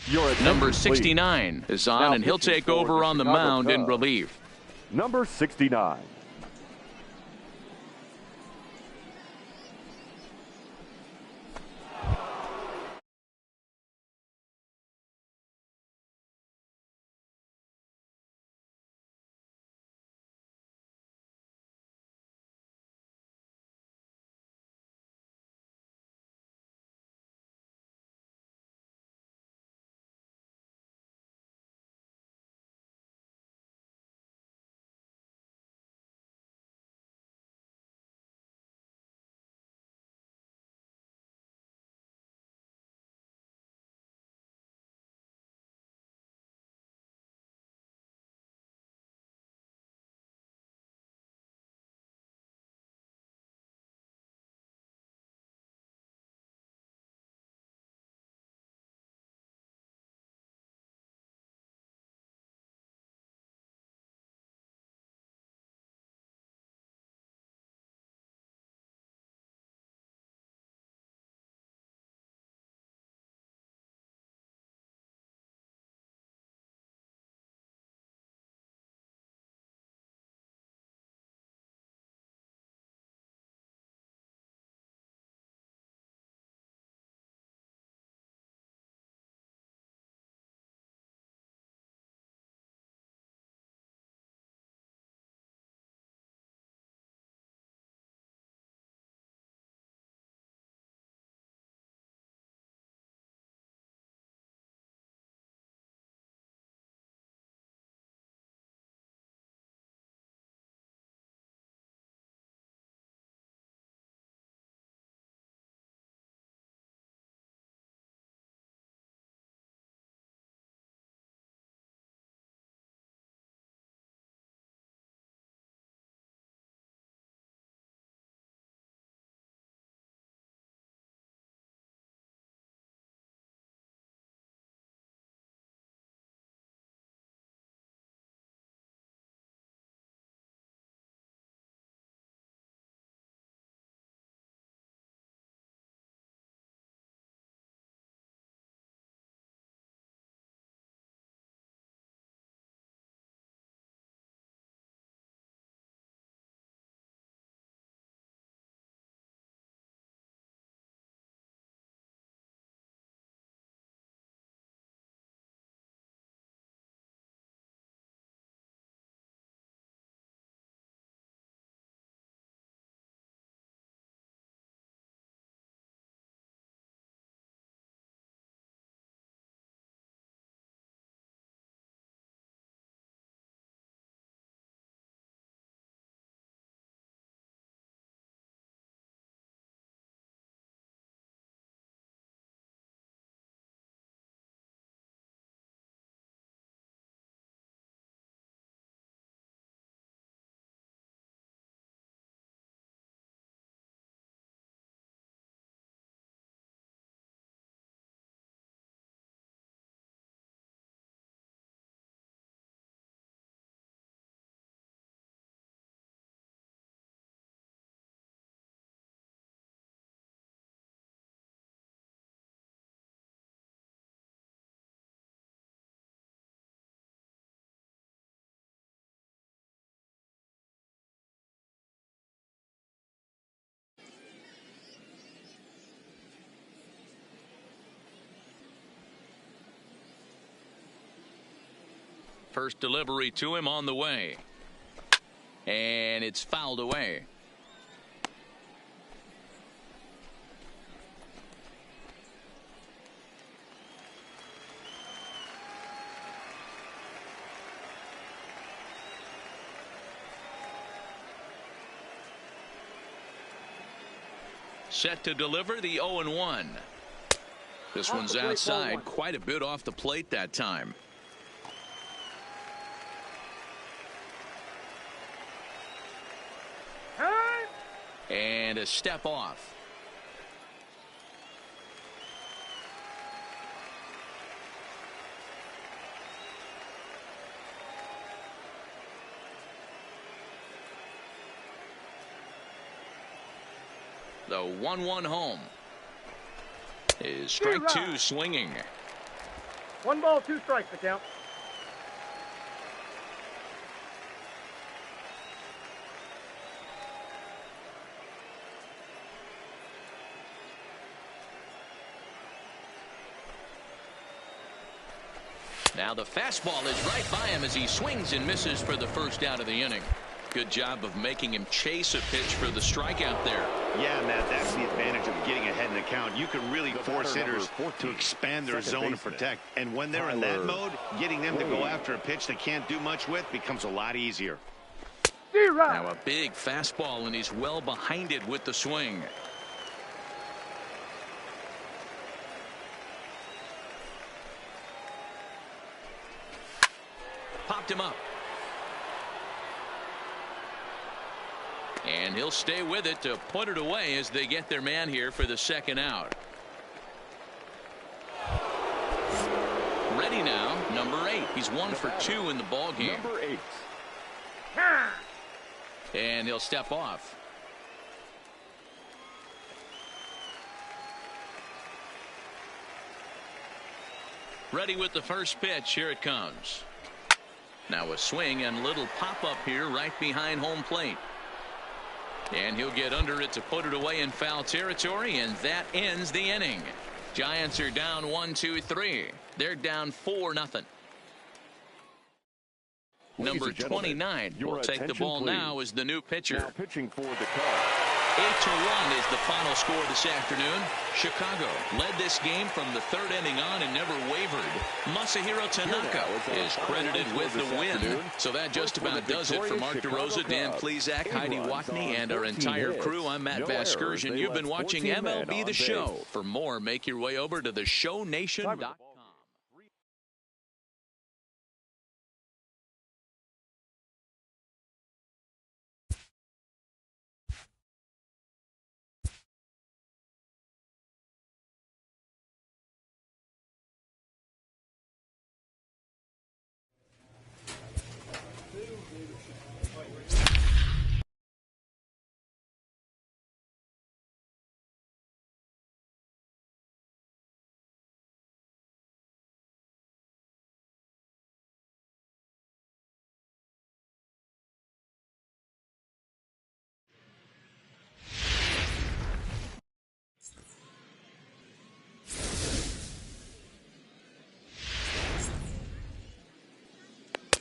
Your attention, Number please. 69 is on, Now and he'll pitching take for over the on the Chicago mound in Cubs, relief. Number 69. First delivery to him on the way. And it's fouled away. Set to deliver the 0-1. This one's outside, quite a bit off the plate that time. And a step off. The 1-1 home is strike two swinging. 1 ball, 2 strikes, the count. Now the fastball is right by him as he swings and misses for the first out of the inning. Good job of making him chase a pitch for the strikeout there. Yeah, Matt, that's the advantage of getting ahead in the count. You can really force hitters to expand their zone and protect. And when they're in that mode, getting them to go after a pitch they can't do much with becomes a lot easier. Now a big fastball, and he's well behind it with the swing. Popped him up. And he'll stay with it to put it away as they get their man here for the second out. Ready now, number 8. He's 1 for 2 in the ball game. Number 8. And he'll step off. Ready with the first pitch. Here it comes. Now a swing and little pop-up here right behind home plate. And he'll get under it to put it away in foul territory, and that ends the inning. Giants are down 1-2-3. They're down 4-0. Number 29 will take the ball now as the new pitcher. Now pitching for the Cubs. 8-1 is the final score this afternoon. Chicago led this game from the third inning on and never wavered. Masahiro Tanaka is credited with the win. So that just about does it for Mark DeRosa, Dan Plesac, Heidi Watney, and our entire crew. I'm Matt Vasgersian. You've been watching MLB The Show. For more, make your way over to theshownation.com.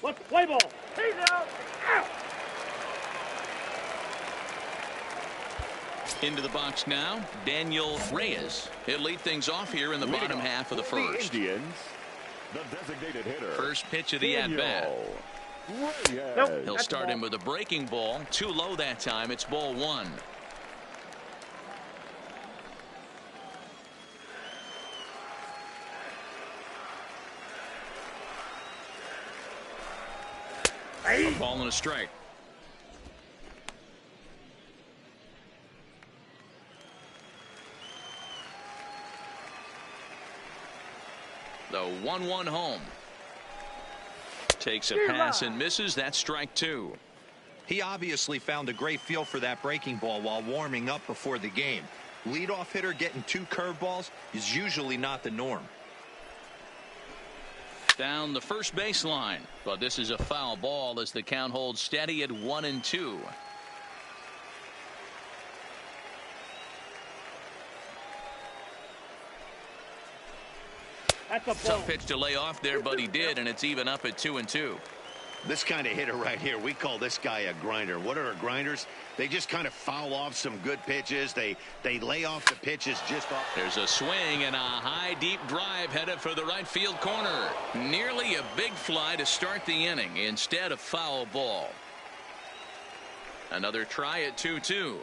Let's play ball. He's out. Out. Into the box now, Daniel Reyes. He'll lead things off here in the bottom half of the first. The Indians, the designated hitter. First pitch of the at-bat. Nope. He'll start him with a breaking ball. Too low that time. It's ball 1. A ball and a strike. The 1-1 home. Takes a pass and misses. That's strike 2. He obviously found a great feel for that breaking ball while warming up before the game. Leadoff hitter getting 2 curveballs is usually not the norm. Down the first baseline, but this is a foul ball as the count holds steady at 1-2. That's a ball. Tough pitch to lay off there, but he did, and it's even up at 2-2. This kind of hitter right here, we call this guy a grinder. What are grinders? They just kind of foul off some good pitches. They lay off the pitches just off. There's a swing and a high deep drive headed for the right field corner. Nearly a big fly to start the inning. Instead, a foul ball. Another try at 2-2.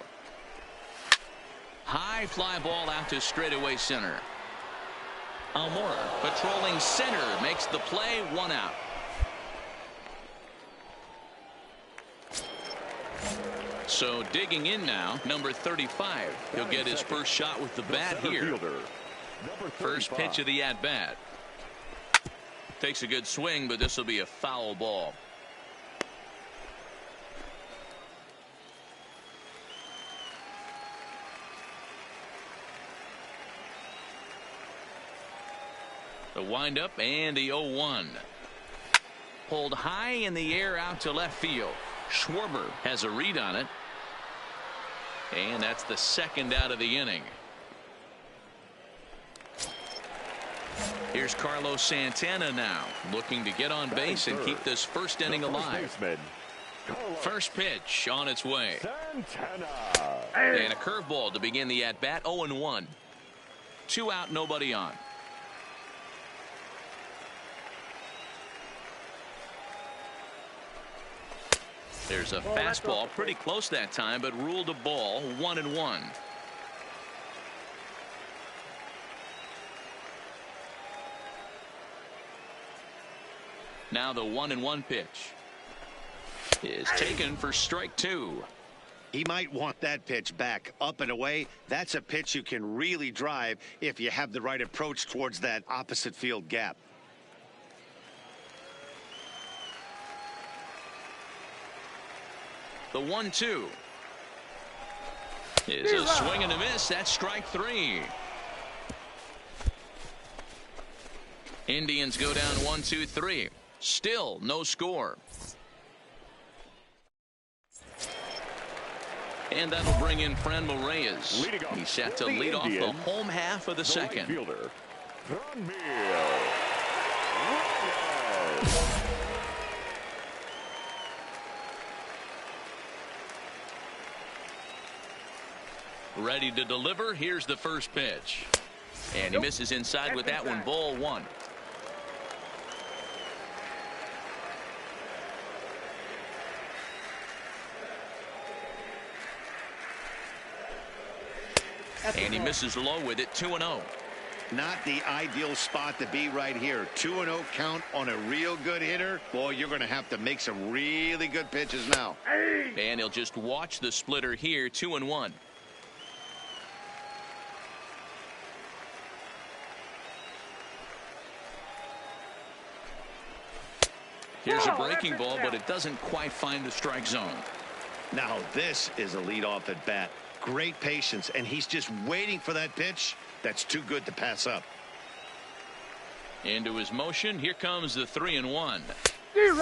High fly ball out to straightaway center. Almora patrolling center makes the play. 1 out. So digging in now, number 35. He'll get his first shot with the bat here. First pitch of the at-bat. Takes a good swing, but this will be a foul ball. The windup and the 0-1. Pulled high in the air out to left field. Schwarber has a read on it. And that's the second out of the inning. Here's Carlos Santana now, looking to get on base and keep this first inning alive. First pitch on its way. And a curveball to begin the at-bat. 0-1. 2 out, nobody on. There's a fastball pretty close that time, but ruled a ball. 1-1. Now the 1-1 pitch is taken for strike 2. He might want that pitch back, up and away. That's a pitch you can really drive if you have the right approach towards that opposite field gap. The 1-2 is a swing and a miss. That's strike 3. Indians go down 1-2-3. Still no score. And that'll bring in Franmil Reyes. He's set to lead off the home half of the second. Fielder, ready to deliver. Here's the first pitch. And he misses inside with that one. Ball 1. And he misses low with it. 2-0. Not the ideal spot to be right here. 2-0 count on a real good hitter. Boy, you're going to have to make some really good pitches now. And he'll just watch the splitter here. 2-1. Here's a breaking ball, but it doesn't quite find the strike zone. Now this is a leadoff at bat. Great patience, and he's just waiting for that pitch. That's too good to pass up. Into his motion. Here comes the 3-1.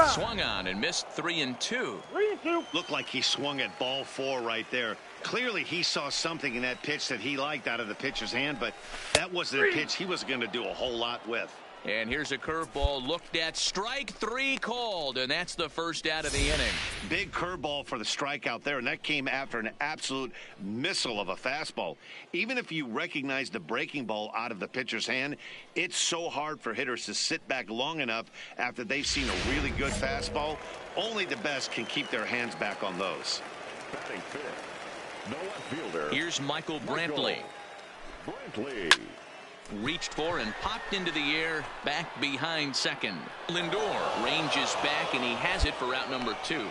Swung on and missed. 3-2. 3-2. Looked like he swung at ball 4 right there. Clearly he saw something in that pitch that he liked out of the pitcher's hand, but that wasn't a pitch he was going to do a whole lot with. And here's a curveball looked at. Strike 3 called, and that's the first out of the inning. Big curveball for the strikeout there, and that came after an absolute missile of a fastball. Even if you recognize the breaking ball out of the pitcher's hand, it's so hard for hitters to sit back long enough after they've seen a really good fastball. Only the best can keep their hands back on those. batting fifth, the left fielder. Here's Michael Brantley. Reached for and popped into the air, back behind second. Lindor ranges back, and he has it for out number 2.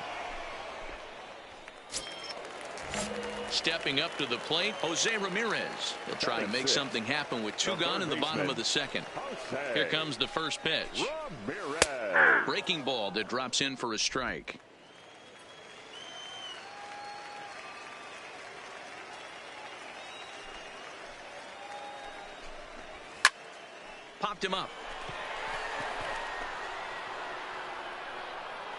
Stepping up to the plate, Jose Ramirez. He'll try to make something happen with 2 gone in the bottom of the second. Here comes the first pitch. Ramirez. Breaking ball that drops in for a strike. Popped him up.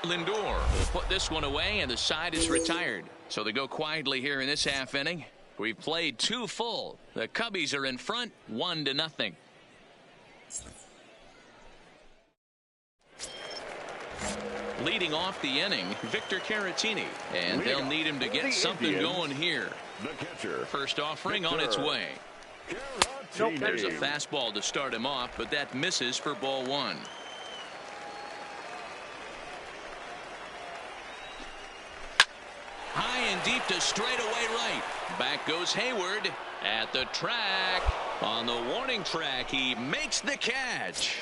Lindor will put this one away, and the side is retired. So they go quietly here in this half inning. We've played 2 full. The Cubbies are in front, 1-0. Leading off the inning, Victor Caratini. And they'll need him to get something going here. The catcher. First offering on its way. There's a fastball to start him off, but that misses for ball 1. High and deep to straightaway right. Back goes Hayward at the track. On the warning track, he makes the catch.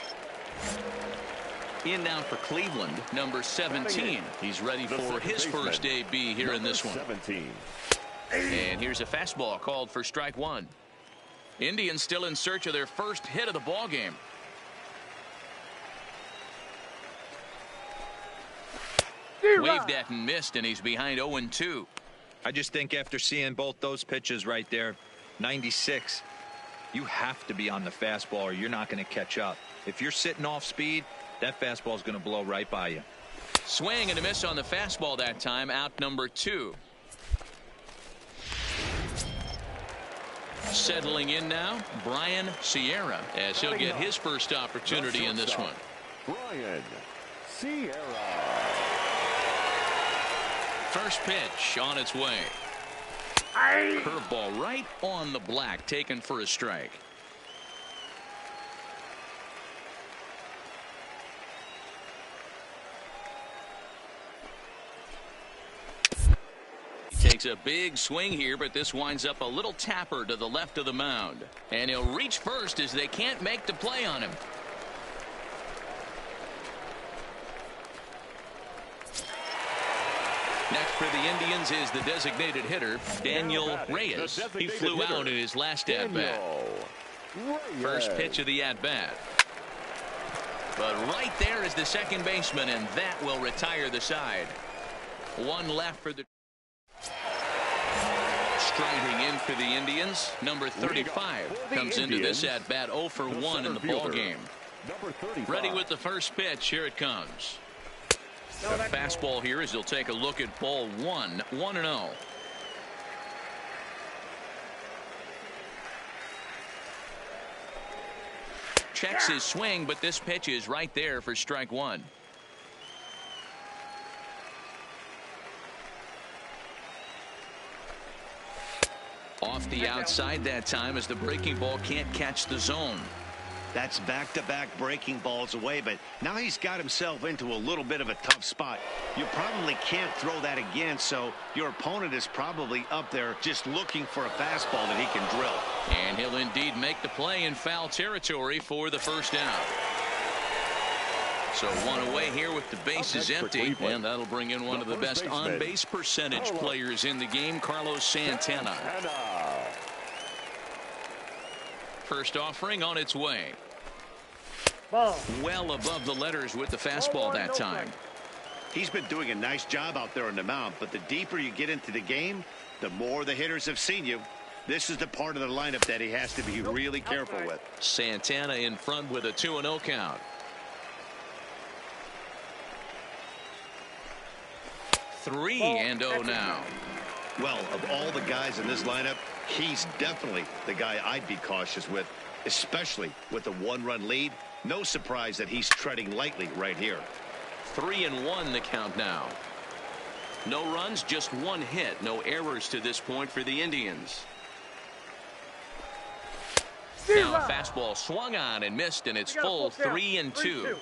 In now for Cleveland, number 17. He's ready for his first AB here in this one. 17. And here's a fastball called for strike 1. Indians still in search of their first hit of the ball game. Waved at and missed, and he's behind 0-2. I just think after seeing both those pitches right there, 96, You have to be on the fastball or you're not going to catch up. If you're sitting off speed, that fastball is going to blow right by you. Swing and a miss on the fastball that time. Out number 2. Settling in now, Brian Sierra, as he'll get his first opportunity in this one. Brian Sierra. First pitch on its way. Curveball right on the black, taken for a strike. He takes a big swing here, but this winds up a little tapper to the left of the mound. And he'll reach first as they can't make the play on him. Next for the Indians is the designated hitter, Daniel Reyes. He flew out in his last at-bat. First pitch of the at-bat. But right there is the second baseman, and that will retire the side. One left for the... Striding in for the Indians, number 35 comes into this at-bat 0 for 1 in the ball game. Ready with the first pitch. Here it comes. The fastball here as he'll take a look at ball 1, 1-0. Checks his swing, but this pitch is right there for strike 1. Off the outside that time as the breaking ball can't catch the zone. That's back-to-back breaking balls away, but now he's got himself into a little bit of a tough spot. You probably can't throw that again, so your opponent is probably up there just looking for a fastball that he can drill. And he'll indeed make the play in foul territory for the first down. So one away here with the bases empty, and that'll bring in one of the best on-base percentage players in the game, Carlos Santana. First offering on its way. Ball. Well above the letters with the fastball that time. He's been doing a nice job out there on the mound, but the deeper you get into the game, the more the hitters have seen you. This is the part of the lineup that he has to be really careful with. Santana in front with a 2-0 count. 3-0 now. Well, of all the guys in this lineup, he's definitely the guy I'd be cautious with, especially with a 1-run lead. No surprise that he's treading lightly right here. 3-1 the count now. No runs, just one hit. No errors to this point for the Indians. Now a fastball swung on and missed, and it's full 3-2.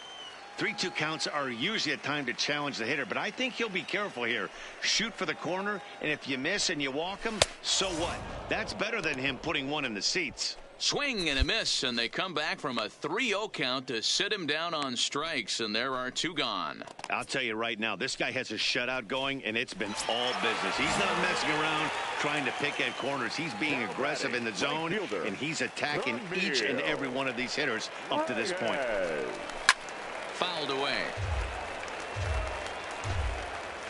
3-2 counts are usually a time to challenge the hitter, but I think he'll be careful here. Shoot for the corner, and if you miss and you walk him, so what? That's better than him putting one in the seats. Swing and a miss, and they come back from a 3-0 count to sit him down on strikes, and there are 2 gone. I'll tell you right now, this guy has a shutout going, and it's been all business. He's not messing around trying to pick at corners. He's being aggressive in the zone, and he's attacking each and every one of these hitters up to this point. Fouled away.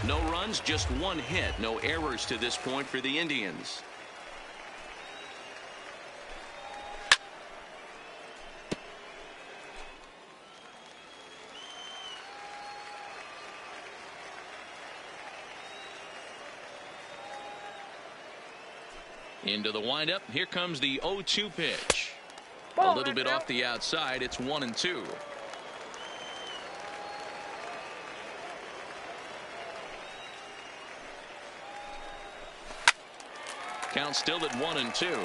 No runs, just one hit. No errors to this point for the Indians. Into the windup. Here comes the 0-2 pitch. A little bit off the outside. It's 1-2. Count still at 1-2.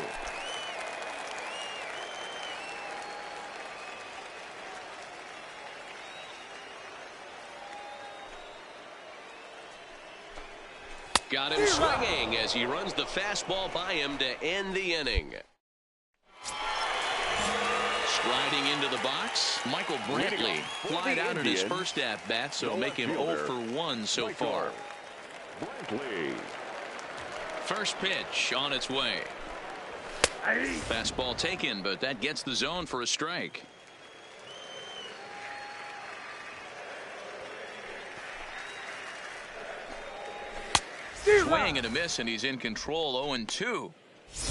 Got him swinging as he runs the fastball by him to end the inning. Striding into the box, Michael Brantley flied out in his first at-bat, so make him 0 for 1 so far. First pitch on its way. Fastball taken, but that gets the zone for a strike. Swing and a miss, and he's in control. 0-2.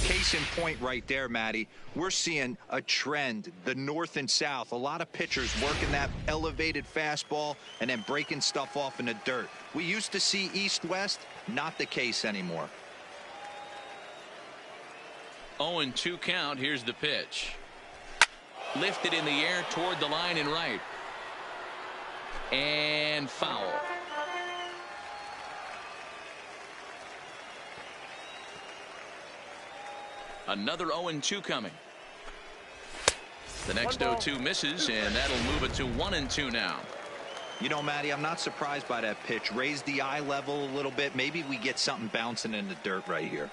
Case in point right there, Matty. We're seeing a trend, the north and south. A lot of pitchers working that elevated fastball and then breaking stuff off in the dirt. We used to see east-west, not the case anymore. 0-2 count. Here's the pitch. Lifted in the air toward the line and right. And foul. Another 0-2 coming. The next 0-2 misses, and that'll move it to 1-2 now. You know, Matty, I'm not surprised by that pitch. Raise the eye level a little bit. Maybe we get something bouncing in the dirt right here.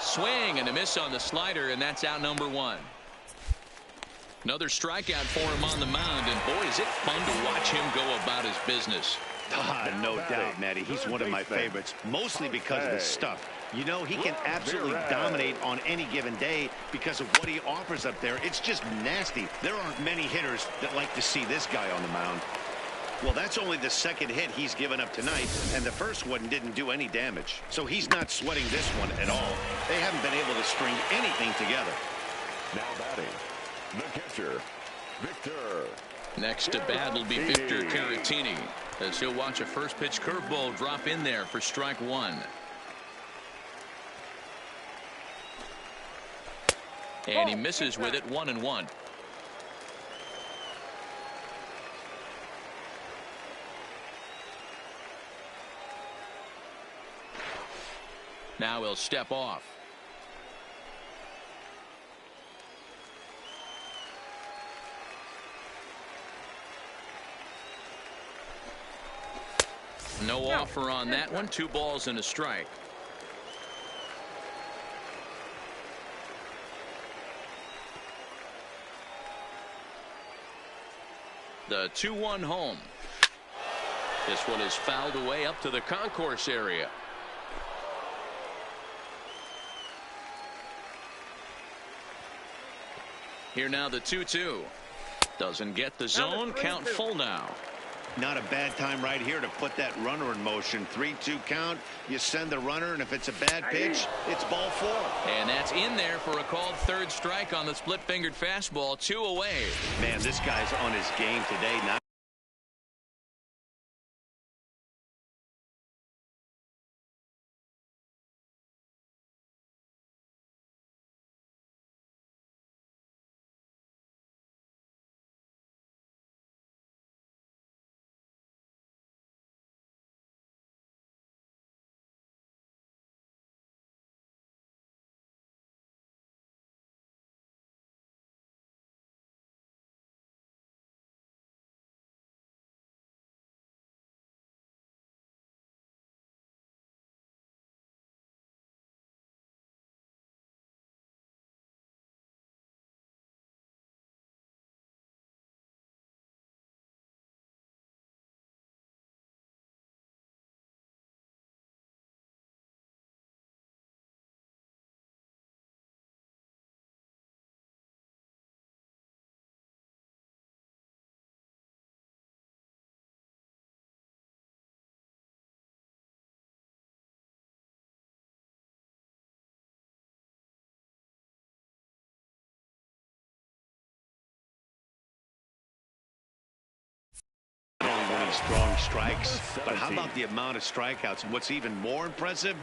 Swing and a miss on the slider, and that's out number 1. Another strikeout for him on the mound, and boy, is it fun to watch him go about his business. No doubt, Matty. He's one of my favorites, mostly because of his stuff. You know, he can absolutely dominate on any given day because of what he offers up there. It's just nasty. There aren't many hitters that like to see this guy on the mound. Well, that's only the second hit he's given up tonight, and the first one didn't do any damage. So he's not sweating this one at all. They haven't been able to string anything together. Now batting, the catcher, Victor. Next to bat will be Victor Caratini, as he'll watch a first pitch curveball drop in there for strike 1. And he misses with it, 1-1. Now he'll step off. No offer on that one. 2 balls and a strike. The 2-1 home. This one is fouled away up to the concourse area. Here now the 2-2. Doesn't get the zone. Count full now. Not a bad time right here to put that runner in motion. 3-2 count. You send the runner, and if it's a bad pitch, it's ball 4. And that's in there for a called third strike on the split-fingered fastball. 2 away. Man, this guy's on his game today. Not strong strikes, but how about the amount of strikeouts? And what's even more impressive,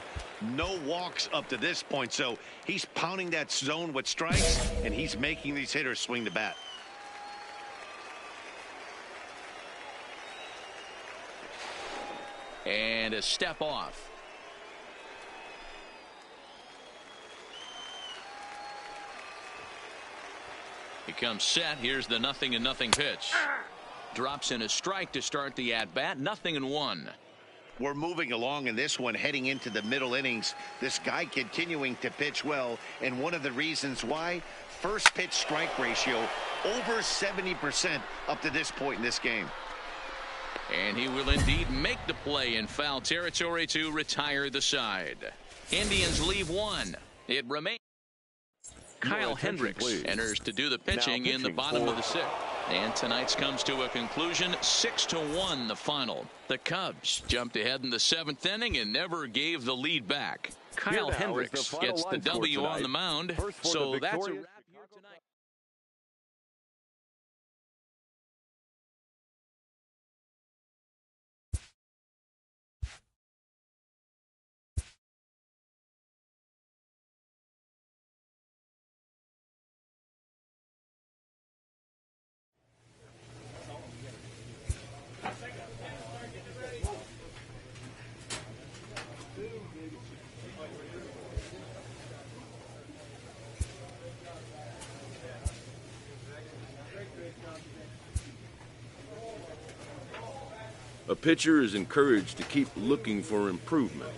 no walks up to this point. So he's pounding that zone with strikes, and he's making these hitters swing the bat. And a step off. He comes set. Here's the 0-0 pitch. Drops in a strike to start the at-bat. 0-1. We're moving along in this one, heading into the middle innings. This guy continuing to pitch well, and one of the reasons why, first pitch strike ratio over 70% up to this point in this game. And he will indeed make the play in foul territory to retire the side. Indians leave 1. It remains. Kyle Hendricks enters to do the pitching in the bottom of the 6th. And tonight's comes to a conclusion, 6-1 the final. The Cubs jumped ahead in the 7th inning and never gave the lead back. Kyle Hendricks gets the W on the mound, so that's a wrap here tonight. A pitcher is encouraged to keep looking for improvement.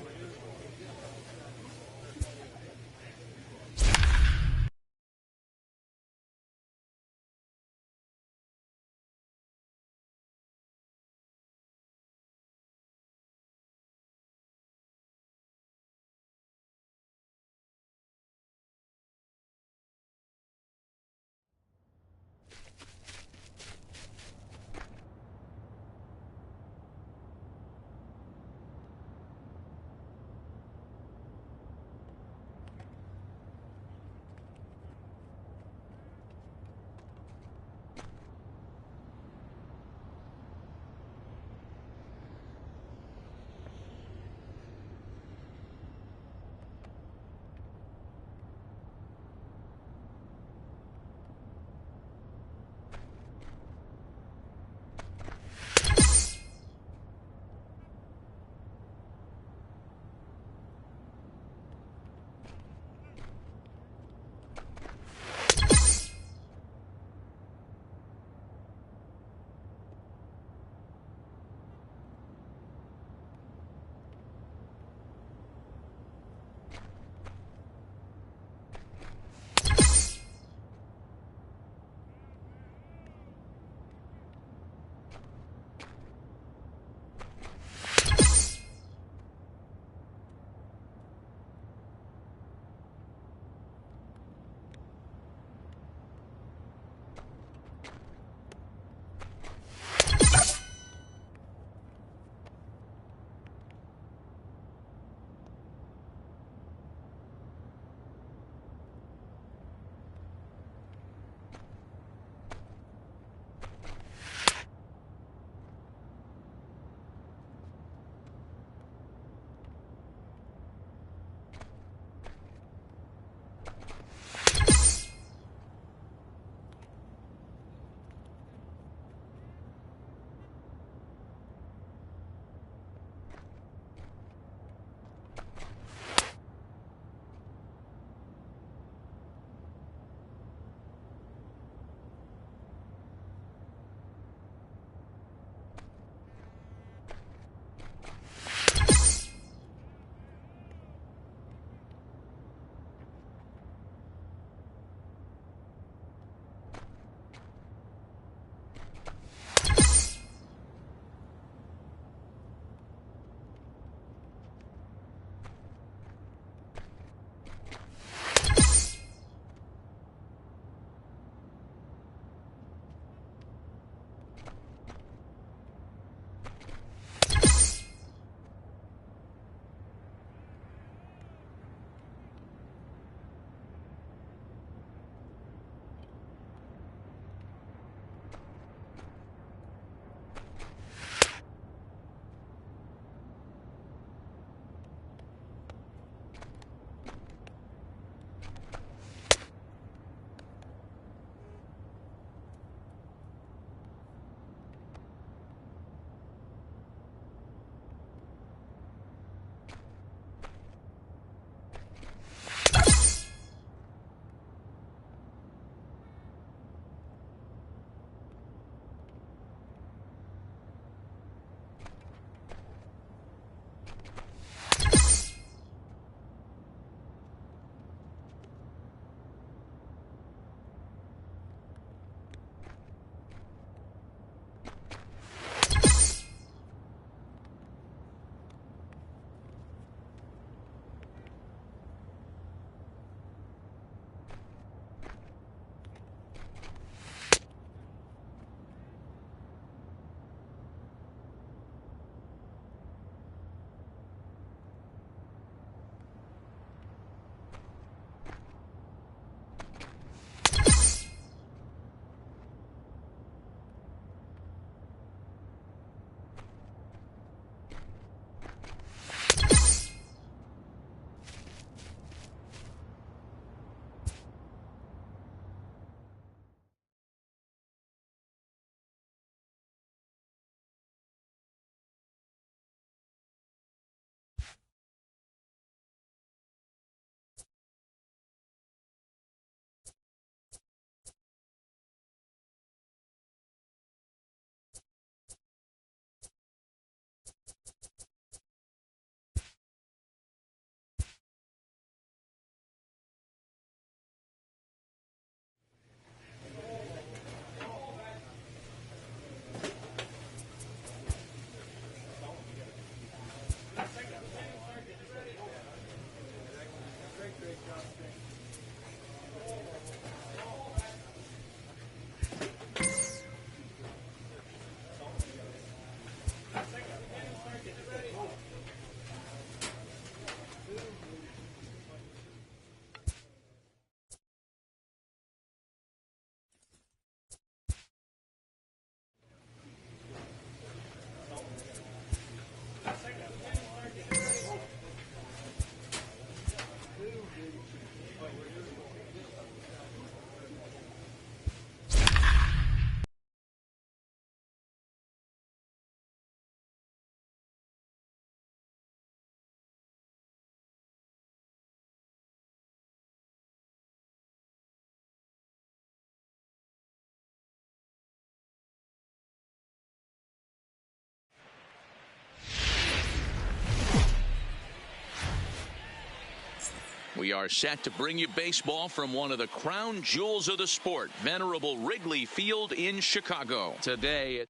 We are set to bring you baseball from one of the crown jewels of the sport, venerable Wrigley Field in Chicago. Today,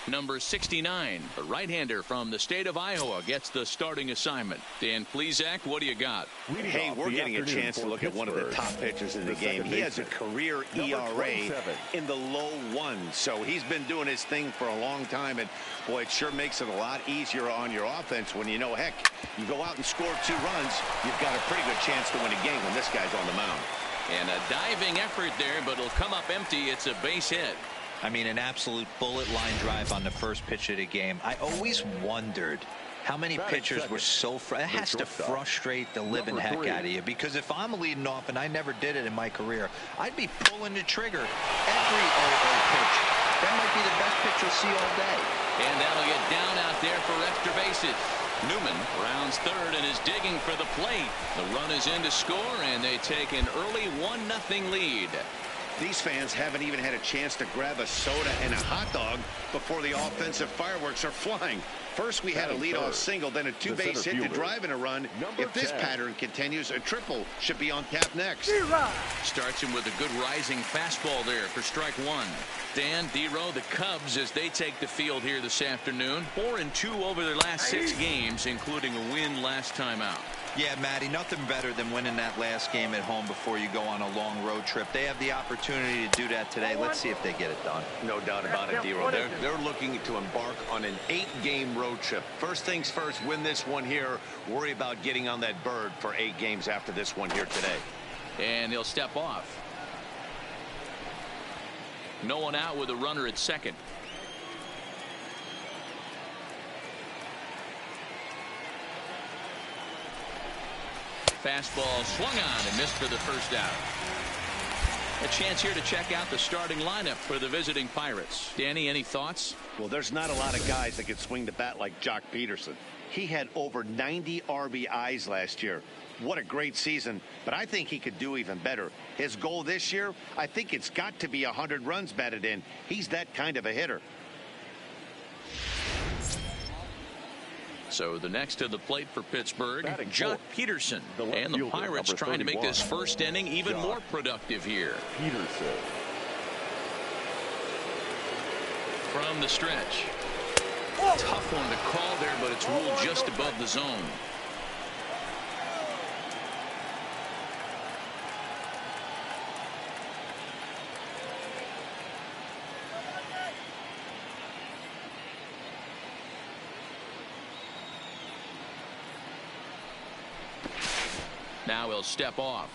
number 69, the right-hander from the state of Iowa, gets the starting assignment. Dan Plesac, what do you got? Hey, we're getting a chance to look at one of the top pitchers in the game. He has a career ERA in the low ones, so he's been doing his thing for a long time, and boy, it sure makes it a lot easier on your offense when you know, heck, you go out and score 2 runs, you've got a pretty good chance to win a game when this guy's on the mound. And a diving effort there, but it'll come up empty. It's a base hit. I mean, an absolute bullet line drive on the first pitch of the game. I always wondered how many pitchers were so it has to frustrate the living heck out of you, because if I'm leading off, and I never did it in my career, I'd be pulling the trigger every 0-0 pitch. That might be the best pitch you'll see all day. And that'll get down out there for extra bases. Newman rounds third and is digging for the plate. The run is in to score, and they take an early 1-0 lead. These fans haven't even had a chance to grab a soda and a hot dog before the offensive fireworks are flying. First, we had a leadoff single, then a 2-base hit to drive in a run. If this pattern continues, a triple should be on tap next. Starts him with a good rising fastball there for strike 1. Dan, D-Row, the Cubs, as they take the field here this afternoon, 4-2 over their last 6 games, including a win last time out. Yeah, Matty, nothing better than winning that last game at home before you go on a long road trip. They have the opportunity to do that today. Let's see if they get it done. No doubt about it, D-Row. They're looking to embark on an 8-game road trip. First things first, win this one here. Worry about getting on that bird for 8 games after this one here today. And he'll step off. No one out with a runner at second. Fastball swung on and missed for the first out. A chance here to check out the starting lineup for the visiting Pirates. Danny, any thoughts? Well, there's not a lot of guys that can swing the bat like Jock Peterson. He had over 90 RBIs last year. What a great season, but I think he could do even better. His goal this year, I think it's got to be 100 runs batted in. He's that kind of a hitter. So the next to the plate for Pittsburgh, Jock Peterson. And the Pirates trying to make this first inning even more productive here. Peterson. From the stretch. Tough one to call there, but it's ruled just above the zone. Now he'll step off.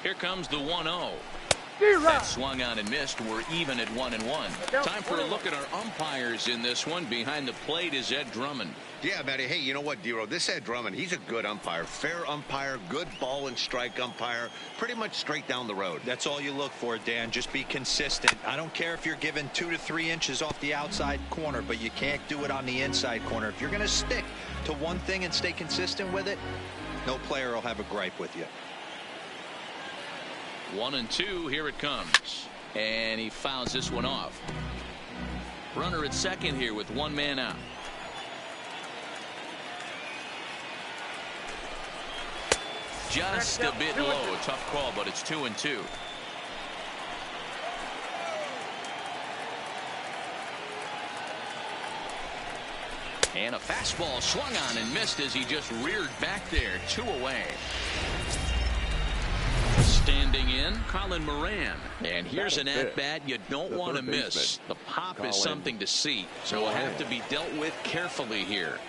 Here comes the 1-0. That swung on and missed. We're even at 1-1. Time for a look at our umpires in this one. Behind the plate is Ed Drummond. Yeah, Matty. Hey, you know what, D-Row? This Ed Drummond, he's a good umpire. Fair umpire, good ball and strike umpire. Pretty much straight down the road. That's all you look for, Dan. Just be consistent. I don't care if you're given 2 to 3 inches off the outside corner, but you can't do it on the inside corner. If you're going to stick to one thing and stay consistent with it, no player will have a gripe with you. 1-2. Here it comes. And he fouls this one off. Runner at second here with 1 man out. Just a bit low. A tough call, but it's 2-2. And a fastball swung on and missed as he just reared back there. 2 away. Standing in, Colin Moran. And here's an at-bat you don't want to miss. The pop is something to see, so will have to be dealt with carefully here.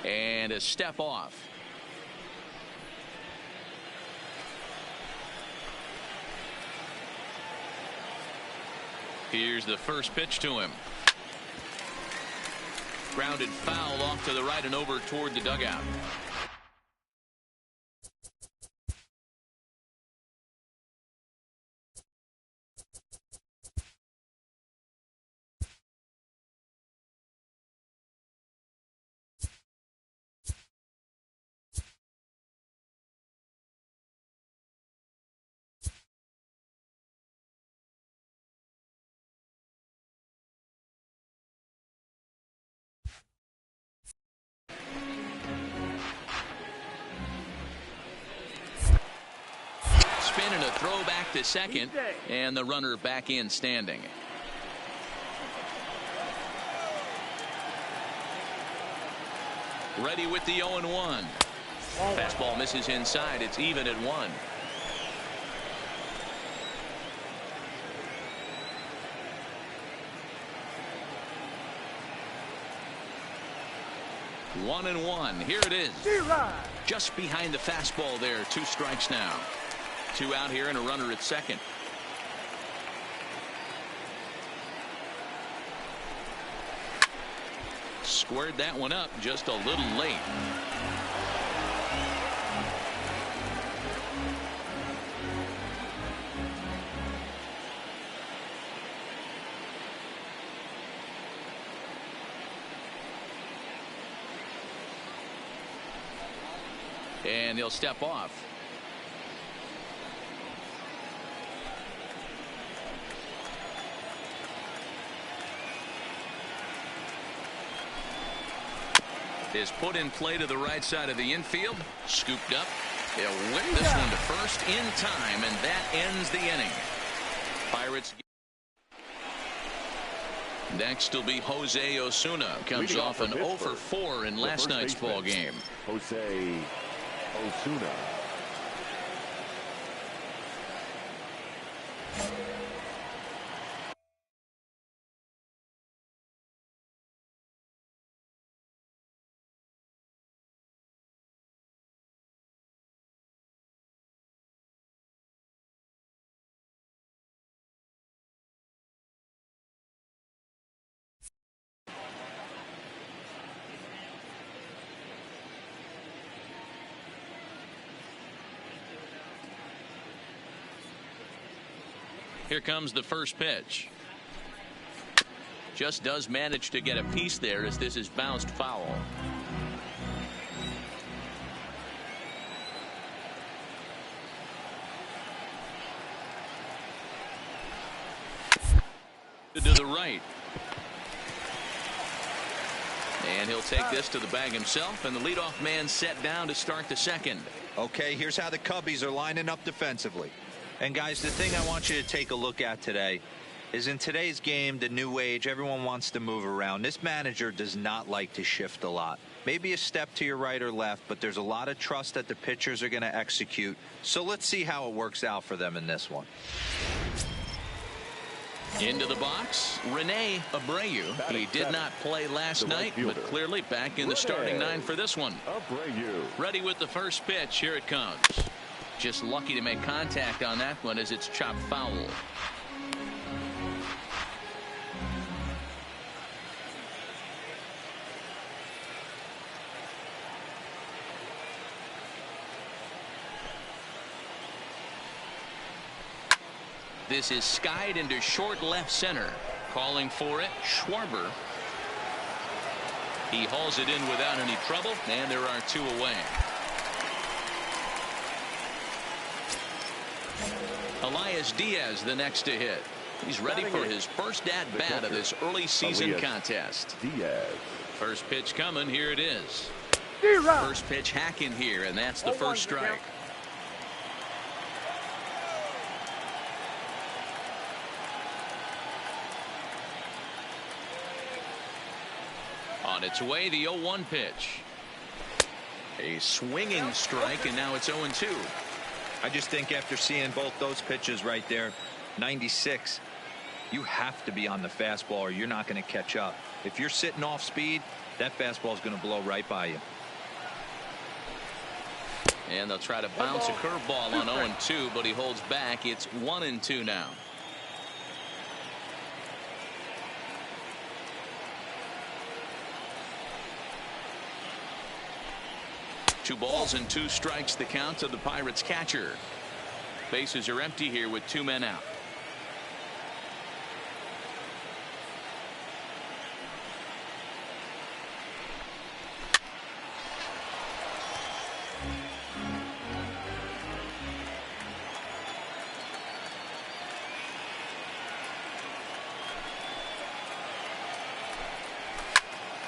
And a step off. Here's the first pitch to him. Grounded foul off to the right and over toward the dugout. Spin and a throw back to second, and the runner back in standing. Ready with the 0-1. Fastball misses inside. It's even at 1. One and one. Here it is. Just behind the fastball there. 2 strikes now. 2 out here and a runner at second. Squared that one up just a little late. And he'll step off. Is put in play to the right side of the infield. Scooped up. He'll whip this one to first in time, and that ends the inning. Pirates. Next will be Jose Osuna. Comes off an 0 for 4 in last night's ball game. Jose Osuna. Here comes the first pitch. Just does manage to get a piece there as this is bounced foul. To the right. And he'll take this to the bag himself, and the leadoff man set down to start the second. Okay, here's how the Cubbies are lining up defensively. And guys, the thing I want you to take a look at today is in today's game, the new age, everyone wants to move around. This manager does not like to shift a lot. Maybe a step to your right or left, but there's a lot of trust that the pitchers are going to execute. So let's see how it works out for them in this one. Into the box, Rene Abreu. He did not play last night, but clearly back in the starting nine for this one. Ready with the first pitch. Here it comes. Just lucky to make contact on that one as it's chopped foul. This is skied into short left center. Calling for it, Schwarber. He hauls it in without any trouble, and there are two away. Elias Diaz the next to hit. He's ready for his first at-bat of this early season contest. First pitch coming. Here it is. First pitch hacking here, and that's the first strike. On its way, the 0-1 pitch. A swinging strike, and now it's 0-2. I just think after seeing both those pitches right there, 96, you have to be on the fastball or you're not going to catch up. If you're sitting off speed, that fastball is going to blow right by you. And they'll try to bounce a curveball on 0-2, but he holds back. It's 1-2 now. Two balls and two strikes the count to the Pirates catcher. Bases are empty here with two men out.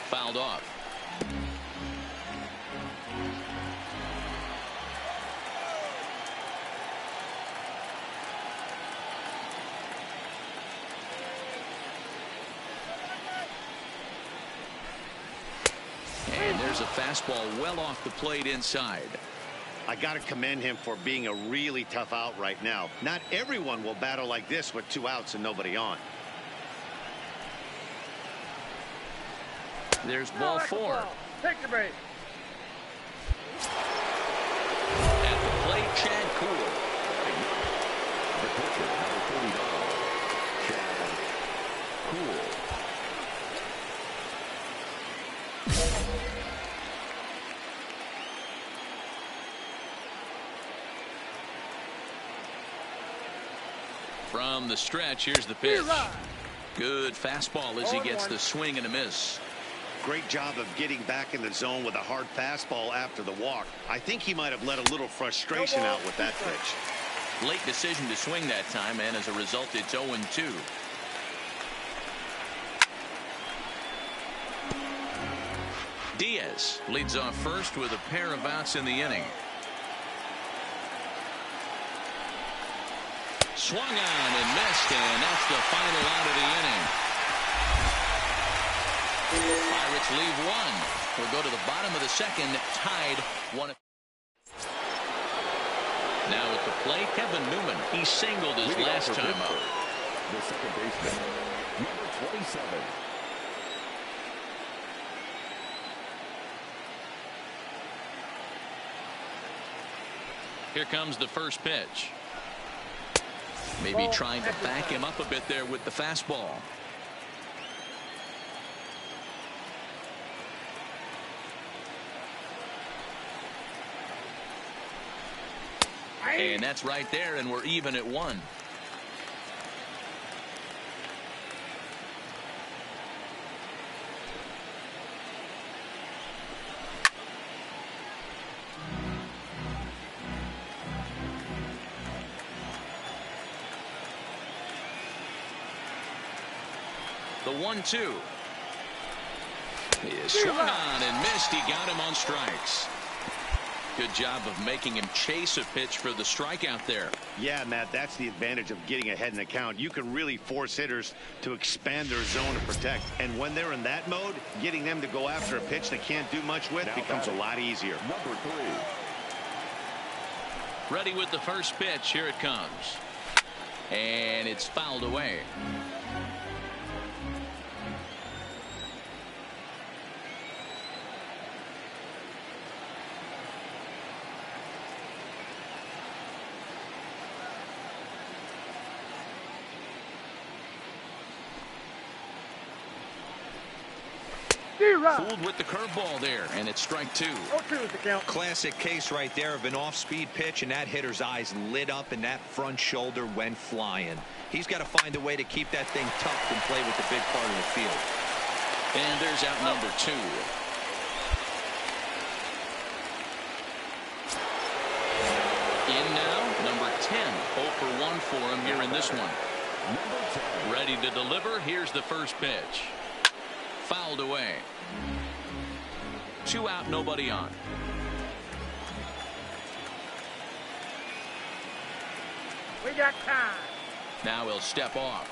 Fouled off. There's a fastball well off the plate inside. I got to commend him for being a really tough out right now. Not everyone will battle like this with two outs and nobody on. There's ball four. Take the break. At the plate, Chad Kuhl. The pitcher, number 39, Chad Kuhl. From the stretch, here's the pitch. Good fastball as he gets the swing and a miss. Great job of getting back in the zone with a hard fastball after the walk. I think he might have let a little frustration out with that pitch. Late decision to swing that time, and as a result, it's 0-2. Diaz leads off first with a pair of outs in the inning. Swung on and missed, and that's the final out of the inning. Pirates leave one. We'll go to the bottom of the second, tied 1. Now at the plate, Kevin Newman. He singled his last time up. The second baseman, number 27. Here comes the first pitch. Maybe trying to back him up a bit there with the fastball. And that's right there, and we're even at 1. The 1-2. He is swung on and missed. He got him on strikes. Good job of making him chase a pitch for the strikeout there. Yeah, Matt, that's the advantage of getting ahead in the count. You can really force hitters to expand their zone to protect. And when they're in that mode, getting them to go after a pitch they can't do much with becomes a lot easier. Number 3. Ready with the first pitch. Here it comes. And it's fouled away. Fooled with the curveball there, and it's strike two. 0-2 is the count. Classic case right there of an off-speed pitch, and that hitter's eyes lit up and that front shoulder went flying. He's got to find a way to keep that thing tucked and play with the big part of the field. And there's out number two. In now, number 10. 0 for 1 for him here in this one. Ready to deliver. Here's the first pitch. Fouled away. 2 out, nobody on. We got time. Now he'll step off.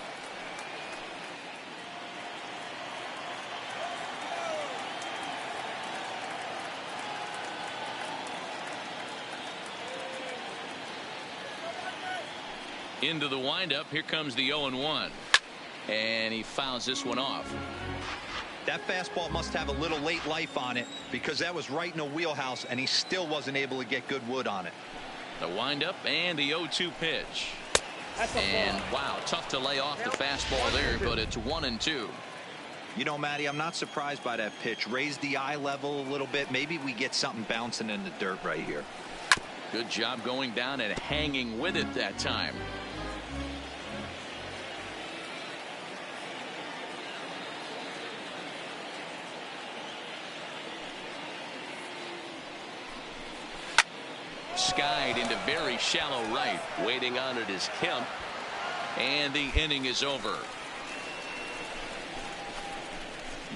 Into the windup. Here comes the 0-1. And he fouls this one off. That fastball must have a little late life on it because that was right in the wheelhouse and he still wasn't able to get good wood on it. The windup and the 0-2 pitch. And wow, tough to lay off the fastball there, but it's 1-2. You know, Matty, I'm not surprised by that pitch. Raise the eye level a little bit. Maybe we get something bouncing in the dirt right here. Good job going down and hanging with it that time. Skied into very shallow right. Waiting on it is Kemp. And the inning is over.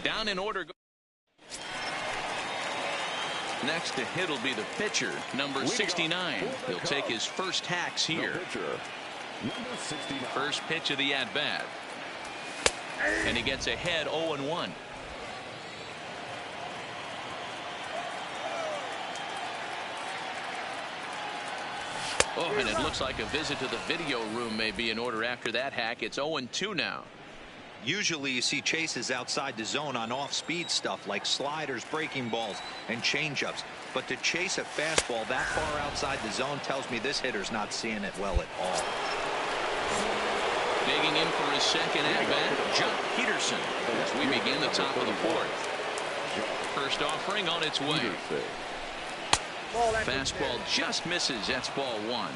Down in order. Next to hit will be the pitcher, number 69. He'll take his first hacks here. First pitch of the at-bat. And he gets ahead 0-1. Oh, and it looks like a visit to the video room may be in order after that hack. It's 0-2 now. Usually you see chases outside the zone on off-speed stuff like sliders, breaking balls, and changeups. But to chase a fastball that far outside the zone tells me this hitter's not seeing it well at all. Digging in for his second at-bat, Jock Peterson, as we begin the top of the fourth. First offering on its way. Fastball just misses. That's ball one.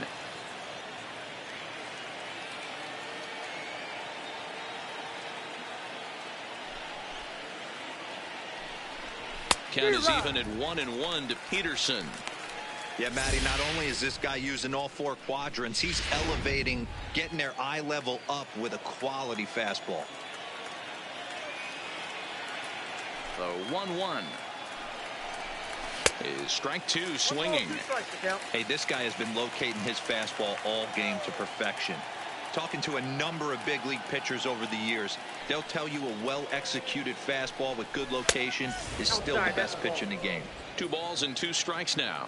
Count is even at 1-1 to Peterson. Yeah, Matty, not only is this guy using all four quadrants, he's elevating, getting their eye level up with a quality fastball. The 1-1. Is strike two swinging. Hey, this guy has been locating his fastball all game to perfection. Talking to a number of big league pitchers over the years, they'll tell you a well-executed fastball with good location is still the best pitch in the game. 2 balls and 2 strikes now.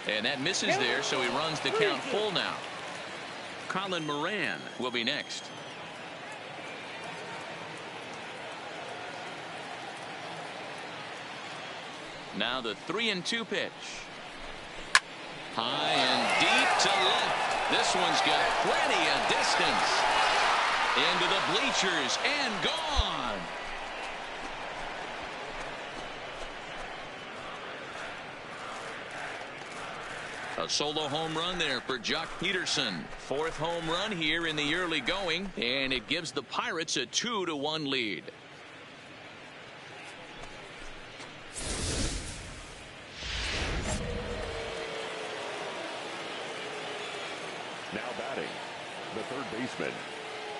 And that misses there, so he runs the count full now. Colin Moran will be next. Now the 3-2 pitch. High and deep to left. This one's got plenty of distance. Into the bleachers and gone. A solo home run there for Jock Peterson. 4th home run here in the early going, and it gives the Pirates a 2-1 lead. Now batting, the third baseman,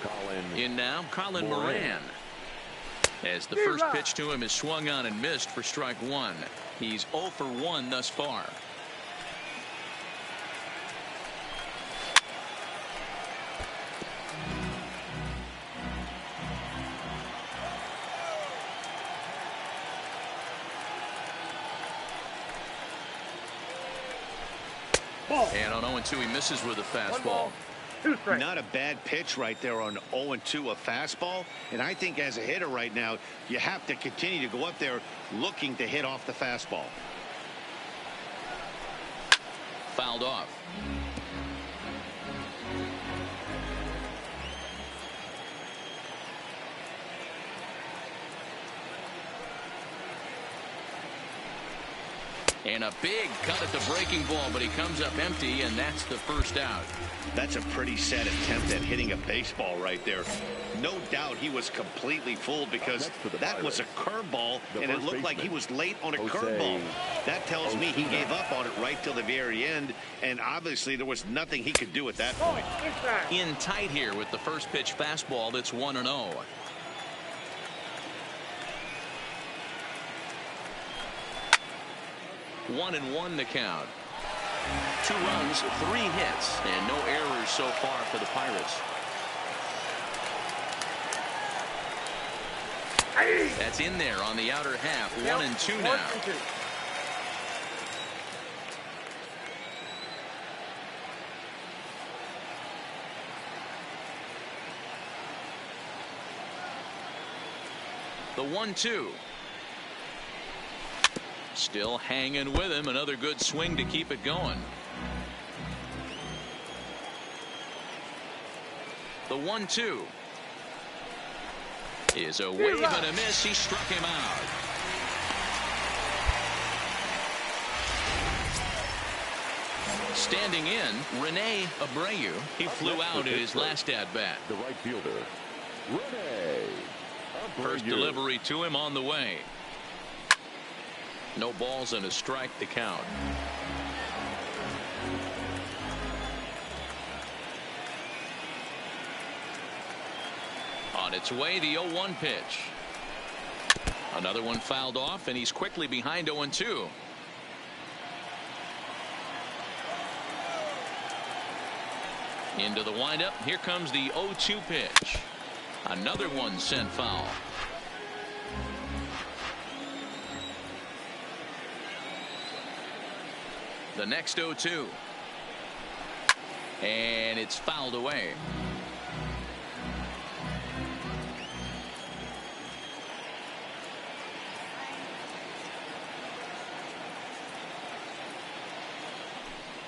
Colin. In now, Colin Moran. As the first pitch to him is swung on and missed for strike one. He's 0 for 1 thus far. Ball. And on 0-2, he misses with a One fastball. ball. 2 strikes. Not a bad pitch right there on 0-2, a fastball. And I think as a hitter right now, you have to continue to go up there looking to hit off the fastball. Fouled off. And a big cut at the breaking ball, but he comes up empty, and that's the first out. That's a pretty sad attempt at hitting a baseball right there. No doubt he was completely fooled because that was a curveball, and it looked like he was late on a curveball. That tells me he gave up on it right till the very end, and obviously there was nothing he could do at that point. Inside. In tight here with the first pitch fastball that's 1-0. One and one the count. 2 runs, 3 hits, and no errors so far for the Pirates. That's in there on the outer half. 1-2 now. 1-2. The 1-2. Still hanging with him. Another good swing to keep it going. The 1-2 is a wave and a miss. He struck him out. Standing in, Rene Abreu. He flew out at his last at bat. The right fielder, Rene Abreu. First delivery to him on the way. No balls and a strike to count. On its way, the 0-1 pitch. Another one fouled off, and he's quickly behind 0-2. Into the windup. Here comes the 0-2 pitch. Another one sent foul. The next 0-2. And it's fouled away.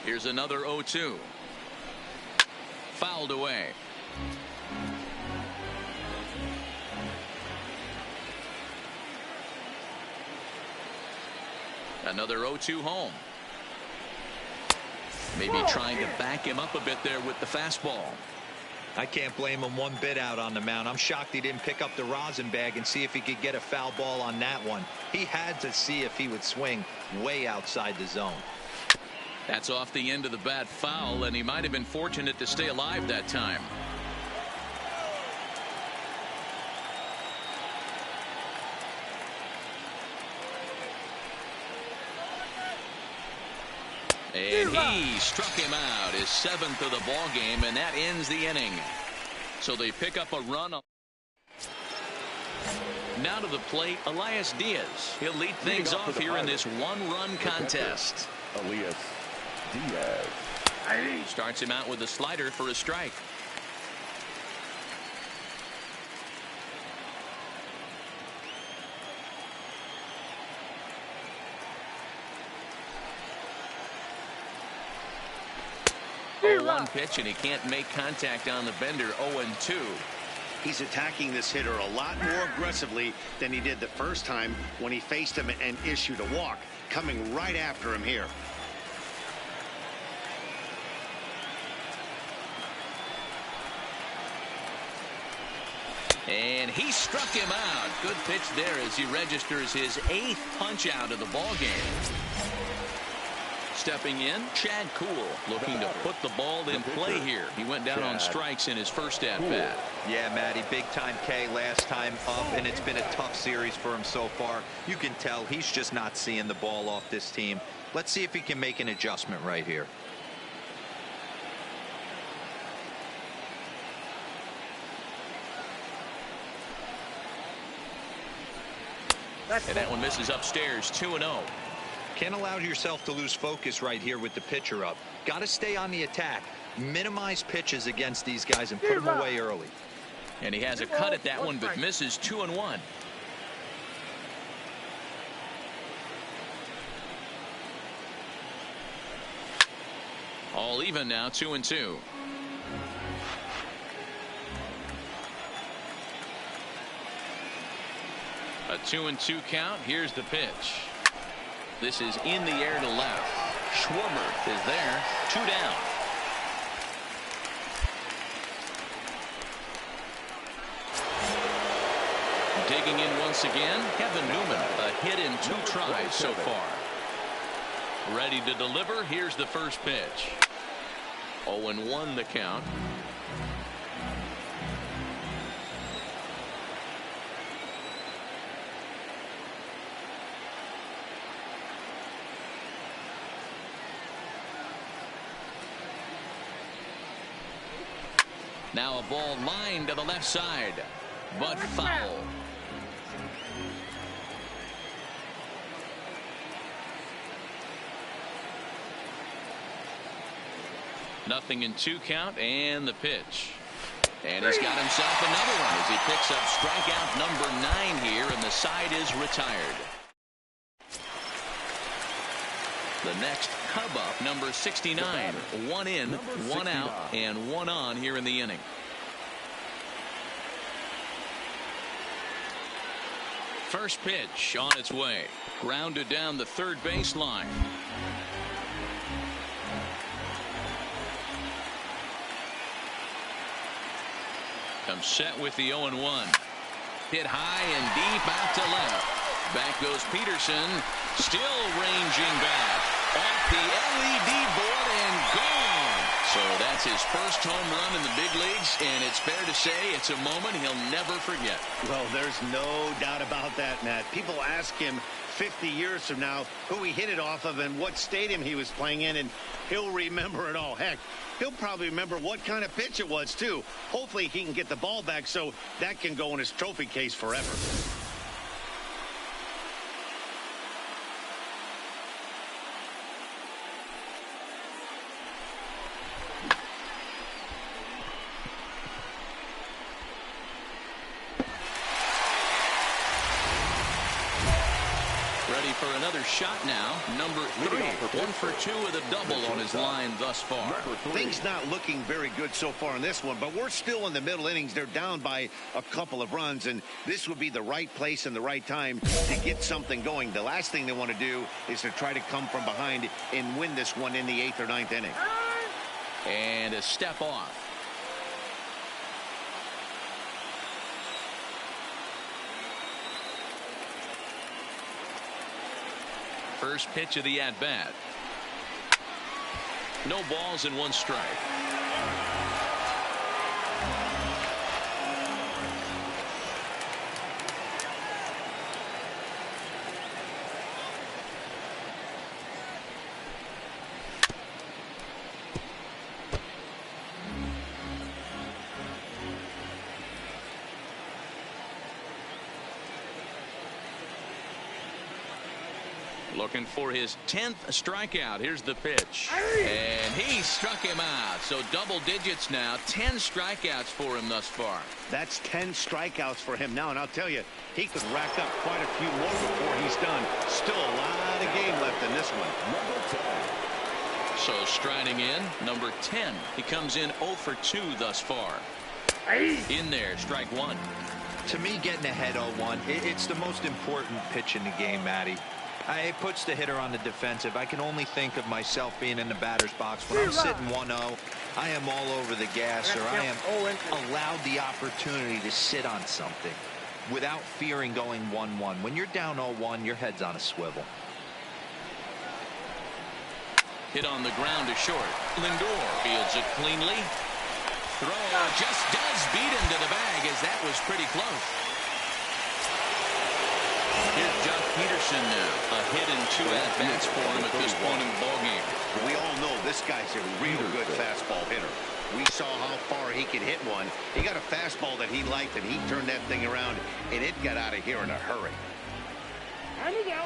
Here's another 0-2. Fouled away. Another 0-2 home. Maybe trying to back him up a bit there with the fastball. I can't blame him one bit out on the mound. I'm shocked he didn't pick up the rosin bag and see if he could get a foul ball on that one. He had to see if he would swing way outside the zone. That's off the end of the bat foul, and he might have been fortunate to stay alive that time. And he struck him out, his 7th of the ball game, and that ends the inning. So they pick up a run. Now to the plate, Elias Diaz. He'll lead things off here in this 1-run contest. Elias Diaz. Starts him out with a slider for a strike. Oh, 1 pitch, and he can't make contact on the bender. 0-2. He's attacking this hitter a lot more aggressively than he did the first time when he faced him and issued a walk. Coming right after him here. And he struck him out. Good pitch there as he registers his 8th punch out of the ball game. Stepping in, Chad Kuhl looking to put the ball in play here. He went down on strikes in his first at bat. Yeah, Matty, big time K last time up, and it's been a tough series for him so far. You can tell he's just not seeing the ball off this team. Let's see if he can make an adjustment right here. And that one misses upstairs. 2-0. Can't allow yourself to lose focus right here with the pitcher up. Got to stay on the attack. Minimize pitches against these guys and put them away early. And he has a cut at that one, but misses 2-1. All even now, 2-2. A 2-2 count. Here's the pitch. This is in the air to left. Schwarber is there. 2 down. Digging in once again, Kevin Newman. A hit in 2 tries so far. Ready to deliver. Here's the first pitch. 0-1 the count. Now a ball lined to the left side, but foul. Nothing in 2 count, and the pitch. And he's got himself another one as he picks up strikeout number 9 here, and the side is retired. The next Cub up, number 69. 1 in, 1 out, and 1 on here in the inning. First pitch on its way. Grounded down the third baseline. Comes set with the 0-1. Hit high and deep out to left. Back goes Peterson. Still ranging back. Off the LED board and gone. So that's his first home run in the big leagues, and it's fair to say it's a moment he'll never forget. Well, there's no doubt about that, Matt. People ask him 50 years from now who he hit it off of and what stadium he was playing in, and he'll remember it all. Heck, he'll probably remember what kind of pitch it was, too. Hopefully he can get the ball back so that can go in his trophy case forever. For another shot now, number 3. 1 for 2 with a double on his line thus far. Things not looking very good so far in this one, but we're still in the middle innings. They're down by a couple of runs, and this would be the right place and the right time to get something going. The last thing they want to do is to try to come from behind and win this one in the 8th or 9th inning. And a step off. First pitch of the at-bat. No balls and 1 strike. Looking for his 10th strikeout. Here's the pitch. And he struck him out. So double digits now. 10 strikeouts for him thus far. That's 10 strikeouts for him now. And I'll tell you, he could rack up quite a few more before he's done. Still a lot of game left in this one. So striding in, number 10. He comes in 0 for 2 thus far. In there, strike 1. To me, getting ahead 0-1, it's the most important pitch in the game, Matty. It puts the hitter on the defensive. I can only think of myself being in the batter's box. When I'm sitting 1-0, I am all over the gas, or I am allowed the opportunity to sit on something without fearing going 1-1. When you're down 0-1, your head's on a swivel. Hit on the ground to short. Lindor fields it cleanly. Throw just does beat him to the bag, as that was pretty close. Here's Jock Peterson now. A hit and 2 at-bats for him at this point in the ballgame. We all know this guy's a real good fastball hitter. We saw how far he could hit one. He got a fastball that he liked, and he turned that thing around, and it got out of here in a hurry. There you go.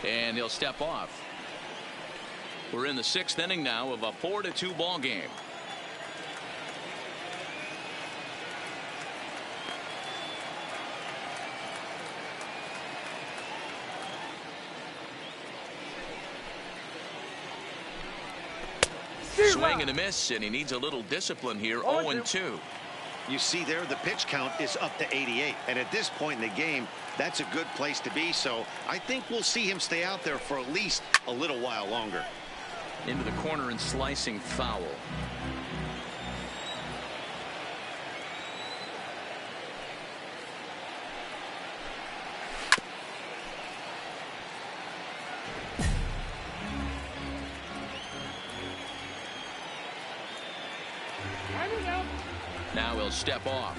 And he'll step off. We're in the 6th inning now of a 4-2 ball game. Swing and a miss, and he needs a little discipline here. 0-2. You see there, the pitch count is up to 88. And at this point in the game, that's a good place to be. So I think we'll see him stay out there for at least a little while longer. Into the corner and slicing foul. Now he'll step off.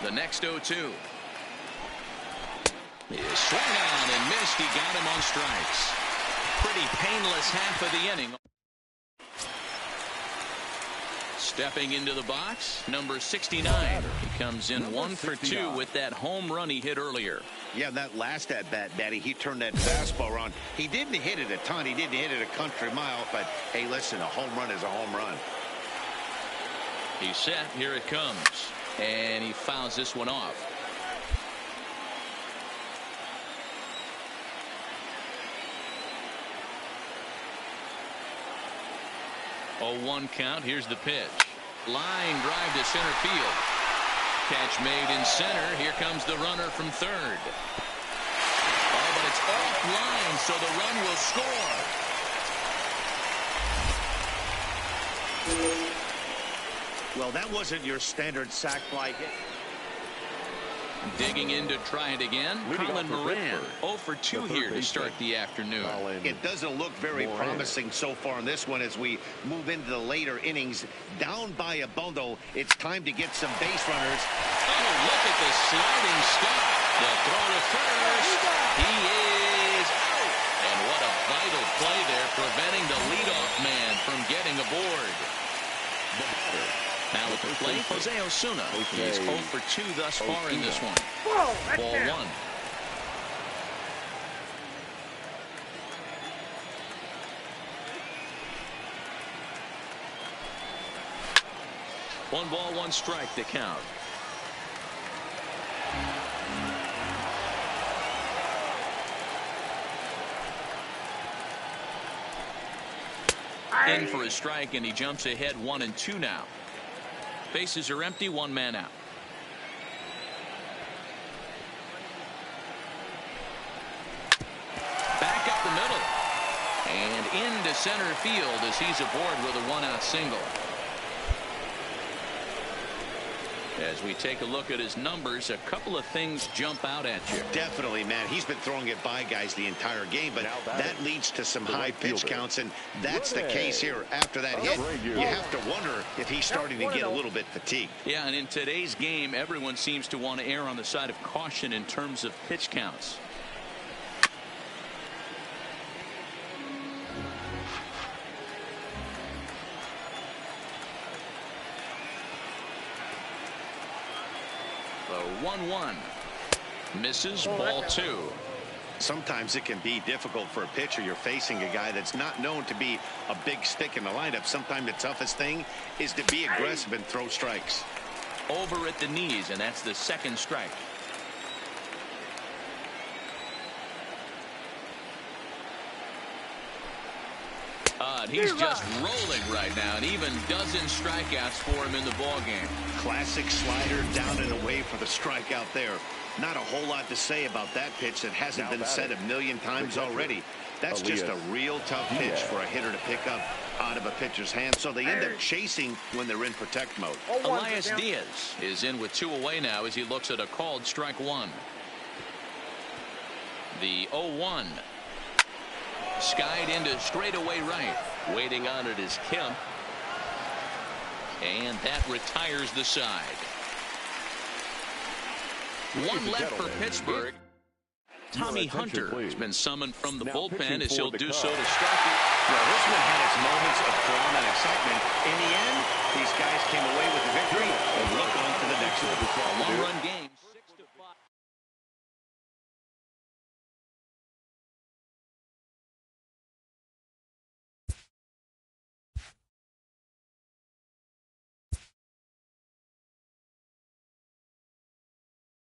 The next 0-2. He swung on and missed. He got him on strikes. Pretty painless half of the inning. Stepping into the box, number 69. He comes in 1 for 2 with that home run he hit earlier. Yeah, that last at bat, Daddy, he turned that fastball around. He didn't hit it a ton. He didn't hit it a country mile. But, hey, listen, a home run is a home run. He's set. Here it comes. And he fouls this one off. 0-1 count. Here's the pitch. Line drive to center field. Catch made in center. Here comes the runner from third. Oh, but it's offline, so the run will score. Well, that wasn't your standard sac fly hit. Digging in to try it again. Colin Moran, 0 for 2 here to start the afternoon. It doesn't look very promising so far in this one as we move into the later innings. Down by a bundle, it's time to get some base runners. Oh, look at the sliding stop. The throw to first. He is out. And what a vital play there, preventing the leadoff man from getting aboard. The batter. Now at the plate, Jose Osuna. He's 0 for 2 thus far in this one. Ball 1. One ball, one strike to count. In for a strike, and he jumps ahead 1-2 now. Bases are empty, 1 man out. Back up the middle. And into center field as he's aboard with a 1-out single. As we take a look at his numbers, a couple of things jump out at you. Definitely, man. He's been throwing it by guys the entire game, but that leads to some high pitch counts, and that's the case here. After that hit, you have to wonder if he's starting to get a little bit fatigued. Yeah, and in today's game, everyone seems to want to err on the side of caution in terms of pitch counts. The 1-1 misses. Ball 2. Sometimes it can be difficult for a pitcher. You're facing a guy that's not known to be a big stick in the lineup. Sometimes the toughest thing is to be aggressive and throw strikes. Over at the knees, and that's the second strike. He's just rolling right now, and even dozen strikeouts for him in the ballgame. Classic slider down and away for the strikeout there. Not a whole lot to say about that pitch that hasn't been said a million times already. That's just a real tough pitch for a hitter to pick up out of a pitcher's hand, so they end up chasing when they're in protect mode. Elias Diaz is in with 2 away now as he looks at a called strike 1. The 0-1. skied into straightaway right. Waiting on it is Kemp. And that retires the side. One left for Pittsburgh. Tommy Hunter has been summoned from the bullpen as he'll do so to start the... Well, this one had its moments of drama and excitement. In the end, these guys came away with the victory and look on to the next one. A long-run game. 6-5.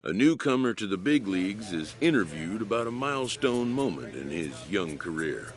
A newcomer to the big leagues is interviewed about a milestone moment in his young career.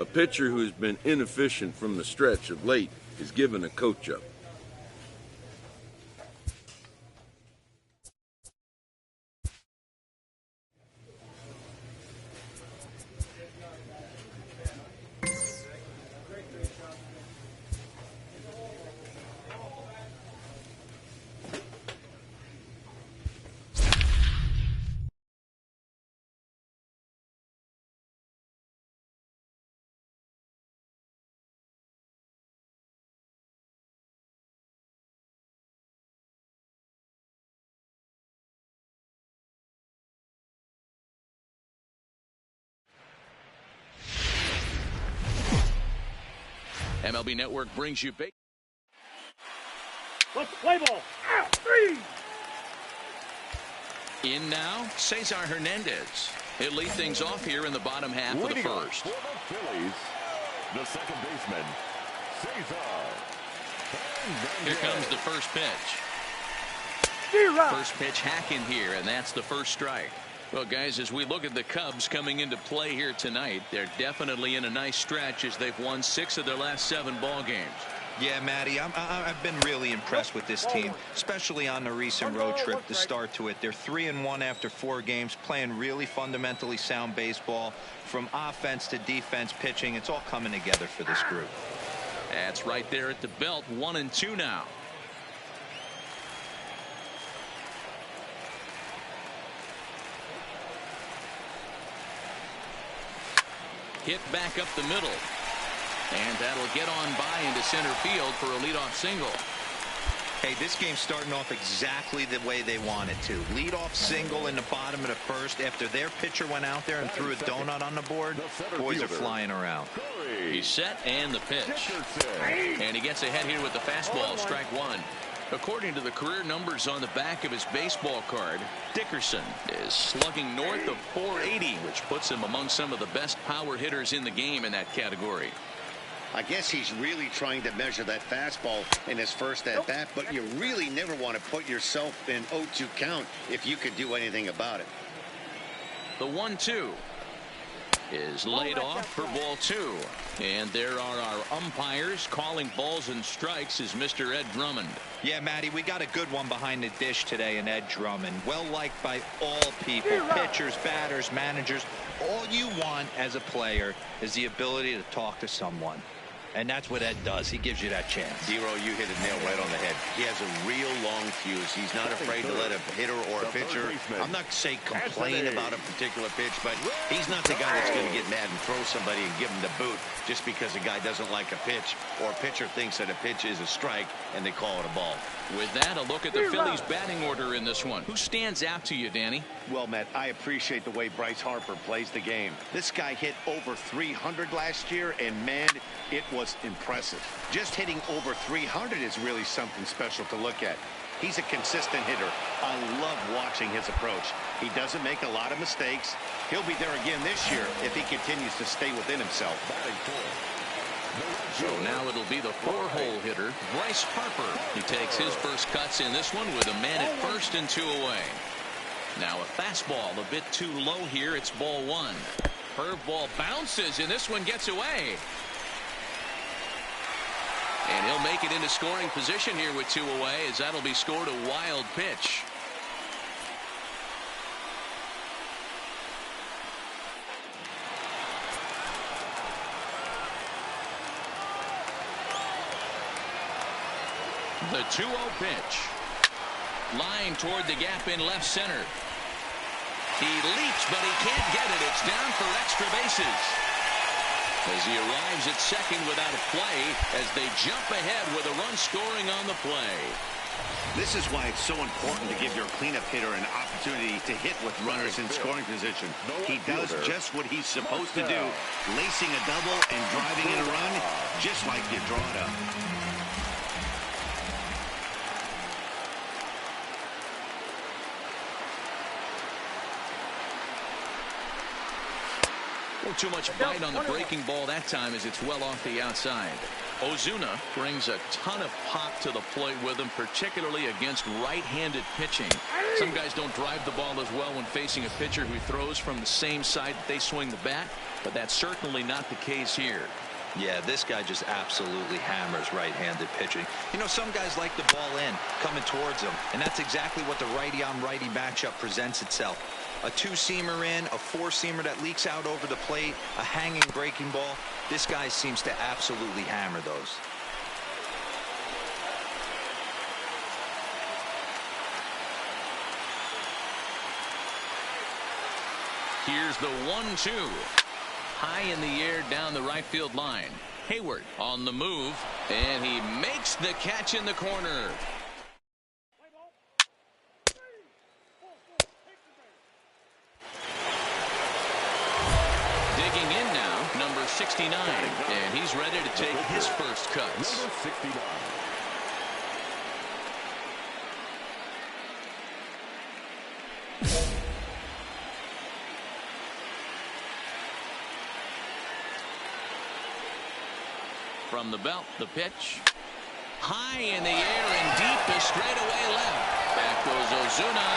A pitcher who has been inefficient from the stretch of late is given a coach-up. MLB Network brings you big. Let's play ball. Out. 3. In now, Cesar Hernandez. He'll lead things off here in the bottom half of the first. For the Phillies, the second baseman, Cesar. Here comes the first pitch. First pitch hack in here, and that's the first strike. Well, guys, as we look at the Cubs coming into play here tonight, they're definitely in a nice stretch as they've won 6 of their last 7 ball games. Yeah, Matty, I've been really impressed with this team, especially on the recent road trip to start to it. They're 3-1 after 4 games, playing really fundamentally sound baseball. From offense to defense, pitching, it's all coming together for this group. That's right there at the belt. 1-2 now. Hit back up the middle. And that'll get on by into center field for a leadoff single. Hey, this game's starting off exactly the way they want it to. Leadoff single in the bottom of the first after their pitcher went out there and threw a donut on the board. Boys are flying around. He's set and the pitch. And he gets ahead here with the fastball, strike 1. According to the career numbers on the back of his baseball card, Dickerson is slugging north of .480, which puts him among some of the best power hitters in the game in that category. I guess he's really trying to measure that fastball in his first at-bat, but you really never want to put yourself in 0-2 count if you could do anything about it. The 1-2 is laid off for ball 2. And there are our umpires calling balls and strikes is Mr. Ed Drummond. Yeah, Matty, we got a good one behind the dish today in Ed Drummond. Well liked by all people, pitchers, batters, managers. All you want as a player is the ability to talk to someone. And that's what Ed does. He gives you that chance. Zero, you hit a nail right on the head. He has a real long fuse. He's not afraid to let a hitter or a pitcher, I'm not saying complain about a particular pitch, but he's not the guy that's going to get mad and throw somebody and give him the boot just because a guy doesn't like a pitch or a pitcher thinks that a pitch is a strike and they call it a ball. With that, a look at the Phillies batting order in this one. Who stands out to you, Danny? Well, Matt, I appreciate the way Bryce Harper plays the game. This guy hit over 300 last year, and man, it was impressive. Just hitting over 300 is really something special to look at. He's a consistent hitter. I love watching his approach. He doesn't make a lot of mistakes. He'll be there again this year if he continues to stay within himself. So now it'll be the 4-hole hitter, Bryce Harper. He takes his first cuts in this one with a man at first and 2 away. Now a fastball a bit too low here. It's ball 1. Curveball bounces, and this one gets away. And he'll make it into scoring position here with 2 away, as that'll be scored a wild pitch. The 2-0 pitch. Line toward the gap in left center. He leaps, but he can't get it. It's down for extra bases. As he arrives at second without a play, as they jump ahead with a run scoring on the play. This is why it's so important to give your cleanup hitter an opportunity to hit with runners in scoring position. He does just what he's supposed to do, lacing a double and driving in a run, just like you draw it up. Too much bite on the breaking ball that time, as it's well off the outside. Ozuna brings a ton of pop to the plate with him, particularly against right-handed pitching. Some guys don't drive the ball as well when facing a pitcher who throws from the same side that they swing the bat, but that's certainly not the case here. Yeah, this guy just absolutely hammers right-handed pitching. You know, some guys like the ball in, coming towards them, and that's exactly what the righty-on-righty matchup presents itself. A 2-seamer in, a 4-seamer that leaks out over the plate, a hanging breaking ball. This guy seems to absolutely hammer those. Here's the 1-2. High in the air down the right field line. Hayward on the move, and he makes the catch in the corner. Digging in now, number 69, and he's ready to take his first cuts. Number 69. From the belt, the pitch. High in the air and deep to straightaway left. Back goes Ozuna.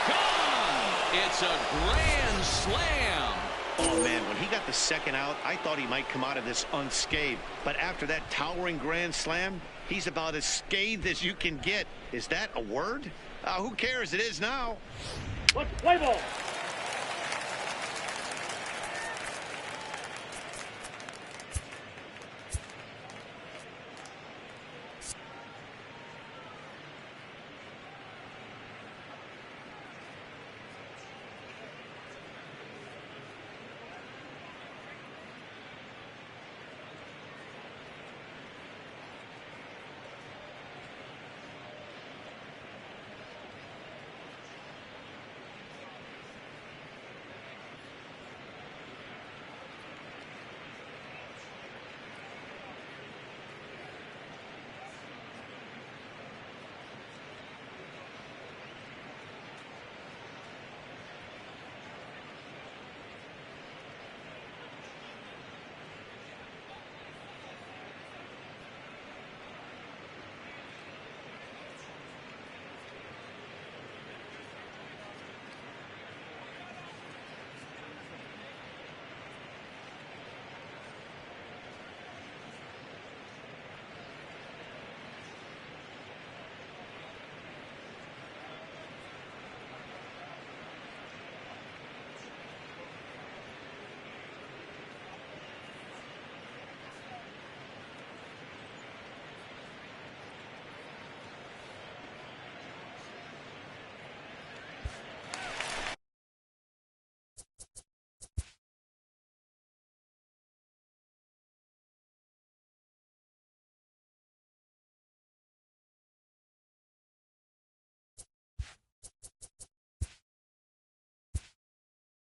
Gone! It's a grand slam. Oh, man, when he got the second out, I thought he might come out of this unscathed. But after that towering grand slam, he's about as scathed as you can get. Is that a word? Who cares? It is now. Let's play ball.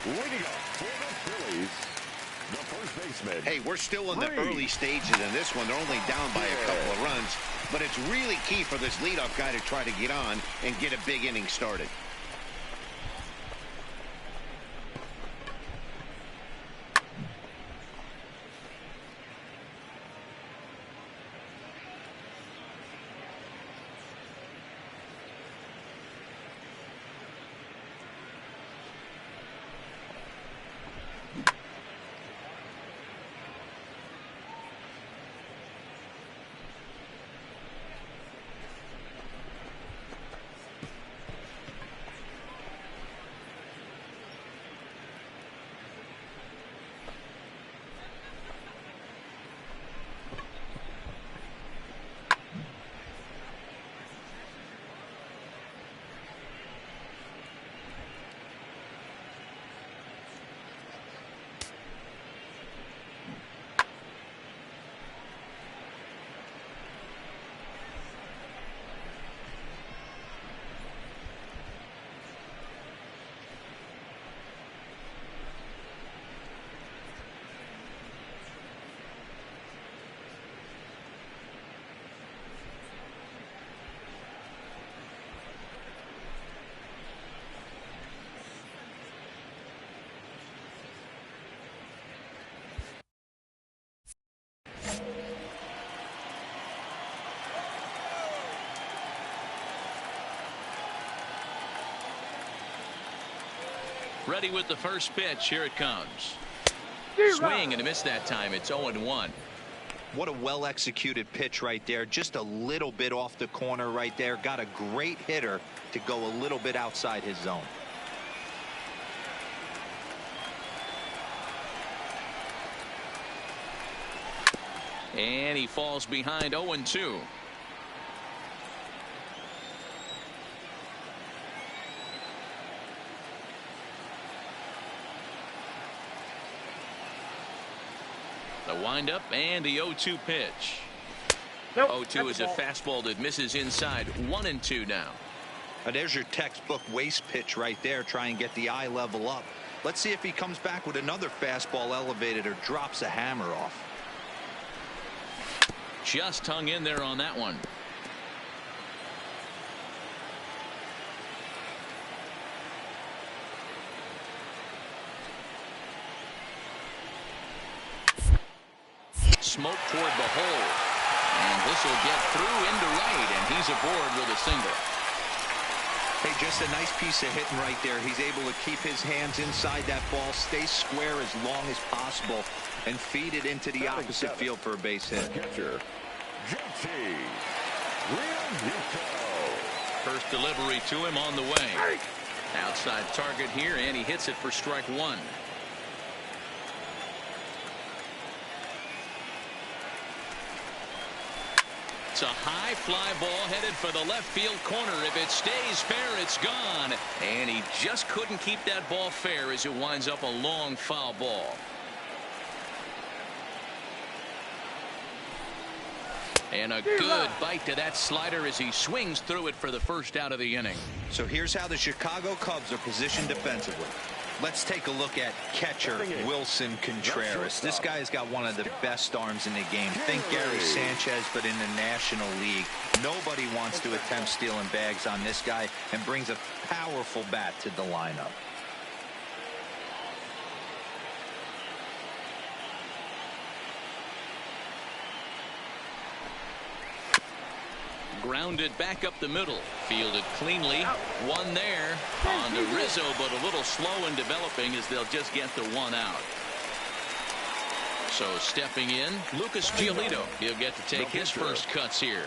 Leading up for the Phillies, the first baseman. Hey, we're still in the early stages in this one. They're only down by a couple of runs, but it's really key for this leadoff guy to try to get on and get a big inning started. Ready with the first pitch. Here it comes. Swing and a miss that time. It's 0-1. What a well-executed pitch right there. Just a little bit off the corner right there. Got a great hitter to go a little bit outside his zone. And he falls behind 0-2. The windup and the 0-2 pitch. Nope, 0-2 is a fastball that misses inside. 1-2 now. There's your textbook waste pitch right there. Try and get the eye level up. Let's see if he comes back with another fastball elevated or drops a hammer off. Just hung in there on that one. Smoke toward the hole, and this will get through into right, and he's aboard with a single. Hey, just a nice piece of hitting right there. He's able to keep his hands inside that ball, stay square as long as possible, and feed it into the opposite field for a base hit. Catcher, JT Realmuto. First delivery to him on the way. Outside target here, and he hits it for strike one. It's a high fly ball headed for the left field corner. If it stays fair, it's gone. And he just couldn't keep that ball fair as it winds up a long foul ball. And a good bite to that slider as he swings through it for the first out of the inning. So here's how the Chicago Cubs are positioned defensively. Let's take a look at catcher Wilson Contreras. This guy's got one of the best arms in the game. Think Gary Sanchez, but in the National League. Nobody wants to attempt stealing bags on this guy, and brings a powerful bat to the lineup. Grounded back up the middle. Fielded cleanly. One there. On to Rizzo, but a little slow in developing as they'll just get the one out. So stepping in, Lucas Giolito. He'll get to take his first cuts here.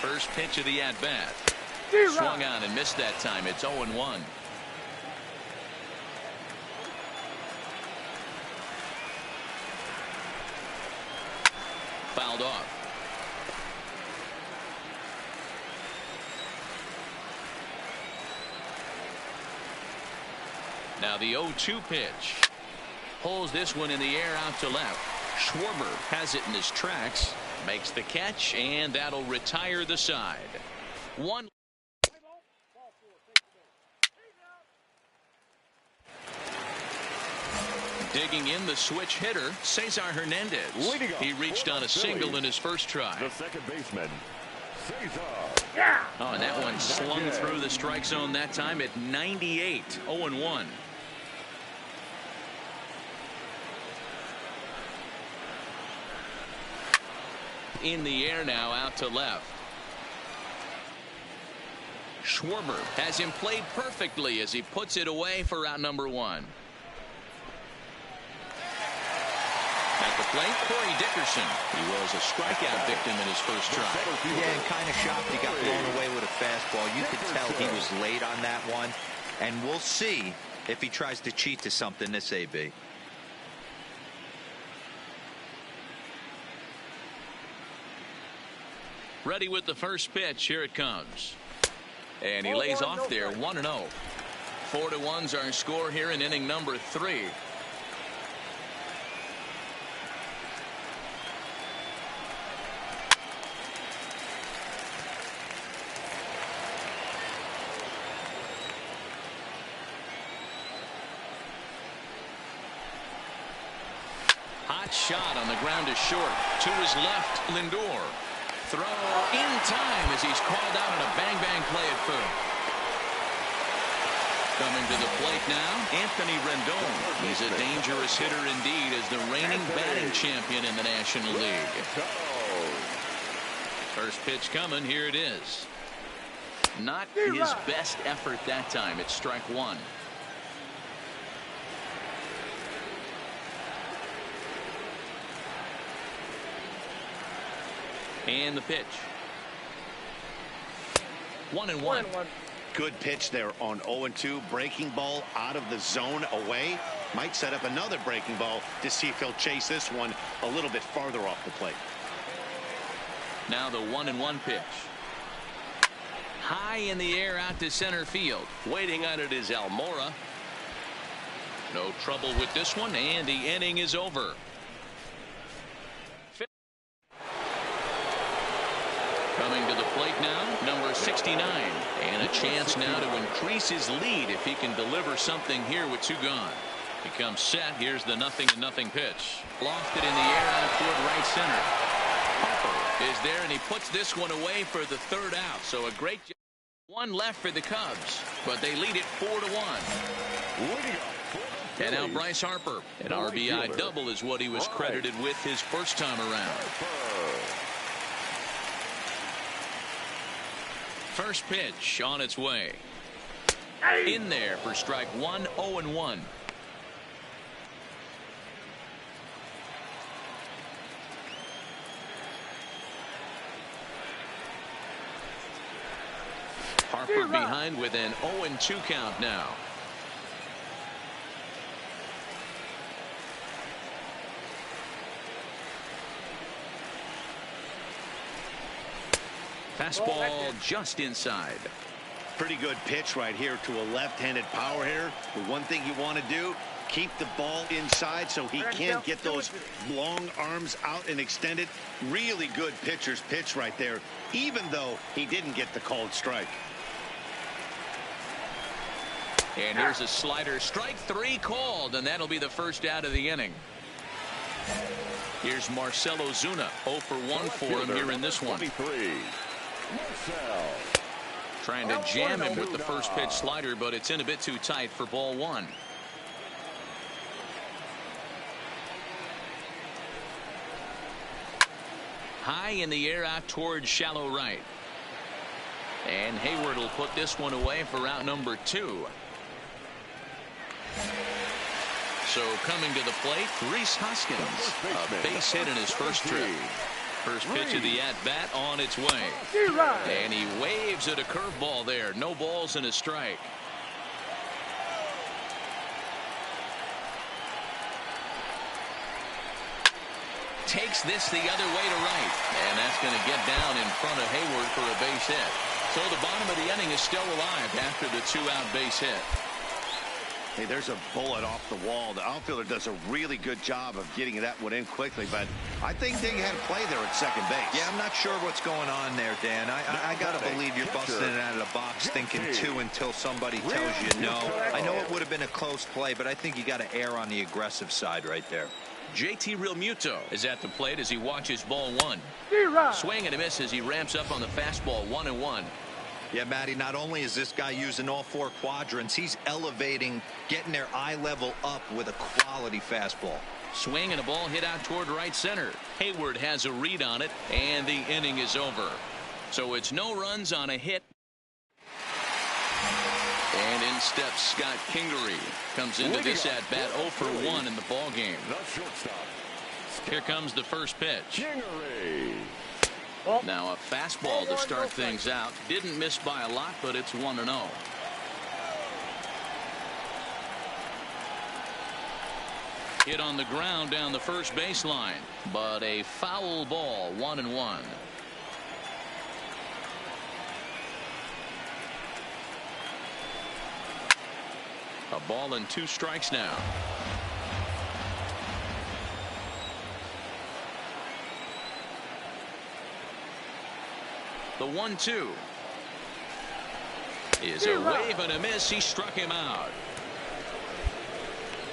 First pitch of the at-bat. Swung on and missed that time. It's 0-1. Fouled off. Now the 0-2 pitch. Pulls this one in the air out to left. Schwarber has it in his tracks. Makes the catch, and that'll retire the side. One. Digging in the switch hitter, Cesar Hernandez. He reached on a single in his first try. The second baseman, Cesar. Oh, and that one slung through the strike zone that time at 98. 0-1. In the air now, out to left. Schwarber has him played perfectly as he puts it away for out number 1. At the plate, Corey Dickerson. He was a strikeout victim in his first try. Yeah, and kind of shocked he got blown away with a fastball. You could tell he was late on that one. And we'll see if he tries to cheat to something this AB. Ready with the first pitch. Here it comes. And he lays off there, 1-0. 4-1's our score here in inning number 3. Hot shot on the ground is short. To his left, Lindor. Throw in time as he's called out on a bang-bang play at third. Coming to the plate now, Anthony Rendon. He's a dangerous hitter indeed as the reigning batting champion in the National League. First pitch coming. Here it is. Not his best effort that time. It's strike 1. And the pitch. 1-1. Good pitch there on 0-2. Breaking ball out of the zone away. Might set up another breaking ball to see if he'll chase this one a little bit farther off the plate. Now the 1-1 pitch. High in the air out to center field. Waiting on it is Almora. No trouble with this one, and the inning is over. Coming to the plate now, number 69. And a chance now to increase his lead if he can deliver something here with 2 gone. He comes set. Here's the 0-0 pitch. Lofted in the air out toward right center. Harper is there, and he puts this one away for the 3rd out. So a great job. 1 left for the Cubs, but they lead it 4-1. And now Bryce Harper. An RBI double is what he was credited with his first time around. First pitch on its way. In there for strike 1, 0-1. Harper behind with an 0-2 count now. Fastball just inside. Pretty good pitch right here to a left-handed power hitter. The one thing you want to do, keep the ball inside so he can't get those long arms out and extended. Really good pitcher's pitch right there, even though he didn't get the called strike. And here's a slider. Strike 3 called, and that'll be the first out of the inning. Here's Marcell Ozuna. 0 for 1 for him here in this one. Trying to jam him with the first pitch slider, but it's in a bit too tight for ball 1. High in the air out towards shallow right. And Hayward will put this one away for out number 2. So coming to the plate, Rhys Hoskins. A base hit in his first trip. First pitch of the at-bat on its way. And he waves at a curveball there. No balls and a strike. Takes this the other way to right. And that's going to get down in front of Hayward for a base hit. So the bottom of the inning is still alive after the 2-out base hit. Hey, there's a bullet off the wall. The outfielder does a really good job of getting that one in quickly, but I think they had a play there at second base. Yeah, I'm not sure what's going on there, Dan. I got to believe you're busting it out of the box thinking two until somebody tells you no. I know it would have been a close play, but I think you got to err on the aggressive side right there. JT Realmuto is at the plate as he watches ball one. Swing and a miss as he ramps up on the fastball, 1-1. Yeah, Matty, not only is this guy using all four quadrants, he's elevating, getting their eye level up with a quality fastball. Swing and a ball hit out toward right center. Hayward has a read on it, and the inning is over. So it's no runs on a hit. And in steps Scott Kingery. Comes into this at bat 0 for 1 in the ball game. Here comes the first pitch. Now a fastball to start things out. Didn't miss by a lot, but it's 1-0. Hit on the ground down the first baseline, but a foul ball, 1-1. A ball and 2 strikes now. The 1-2 is a wave and a miss. He struck him out.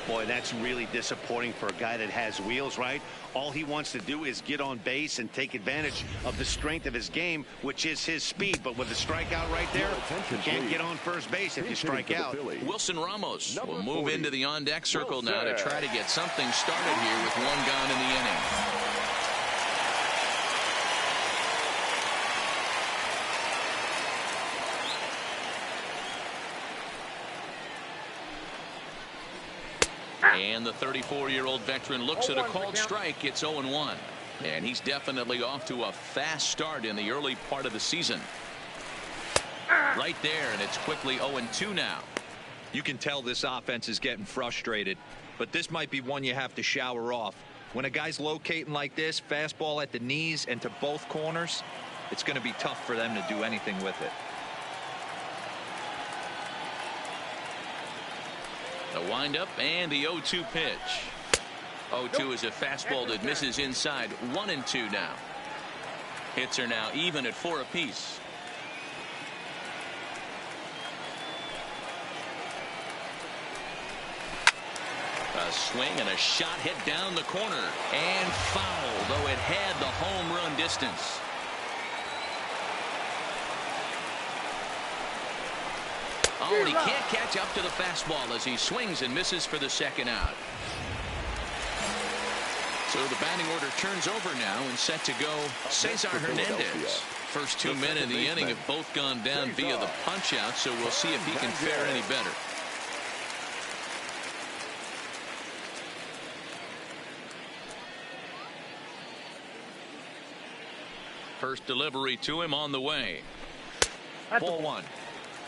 Boy, that's really disappointing for a guy that has wheels, right? All he wants to do is get on base and take advantage of the strength of his game, which is his speed. But with a strikeout right there, you can't get on first base if you strike out. Wilson Ramos will move into the on-deck circle now to try to get something started here with 1 gone in the inning. And the 34-year-old veteran looks at a called strike. It's 0-1. And he's definitely off to a fast start in the early part of the season. Right there, and it's quickly 0-2 now. You can tell this offense is getting frustrated, but this might be one you have to shower off. When a guy's locating like this, fastball at the knees and to both corners, it's going to be tough for them to do anything with it. The windup and the 0-2 pitch. 0-2 is a fastball that misses inside. 1-2 now. Hits are now even at 4 apiece. A swing and a shot hit down the corner and foul, though it had the home run distance. Oh, and he can't catch up to the fastball as he swings and misses for the second out. So the batting order turns over now and set to go Cesar Hernandez. First 2 men in the inning have both gone down via the punch out, so we'll see if he can fare any better. First delivery to him on the way. Ball 1.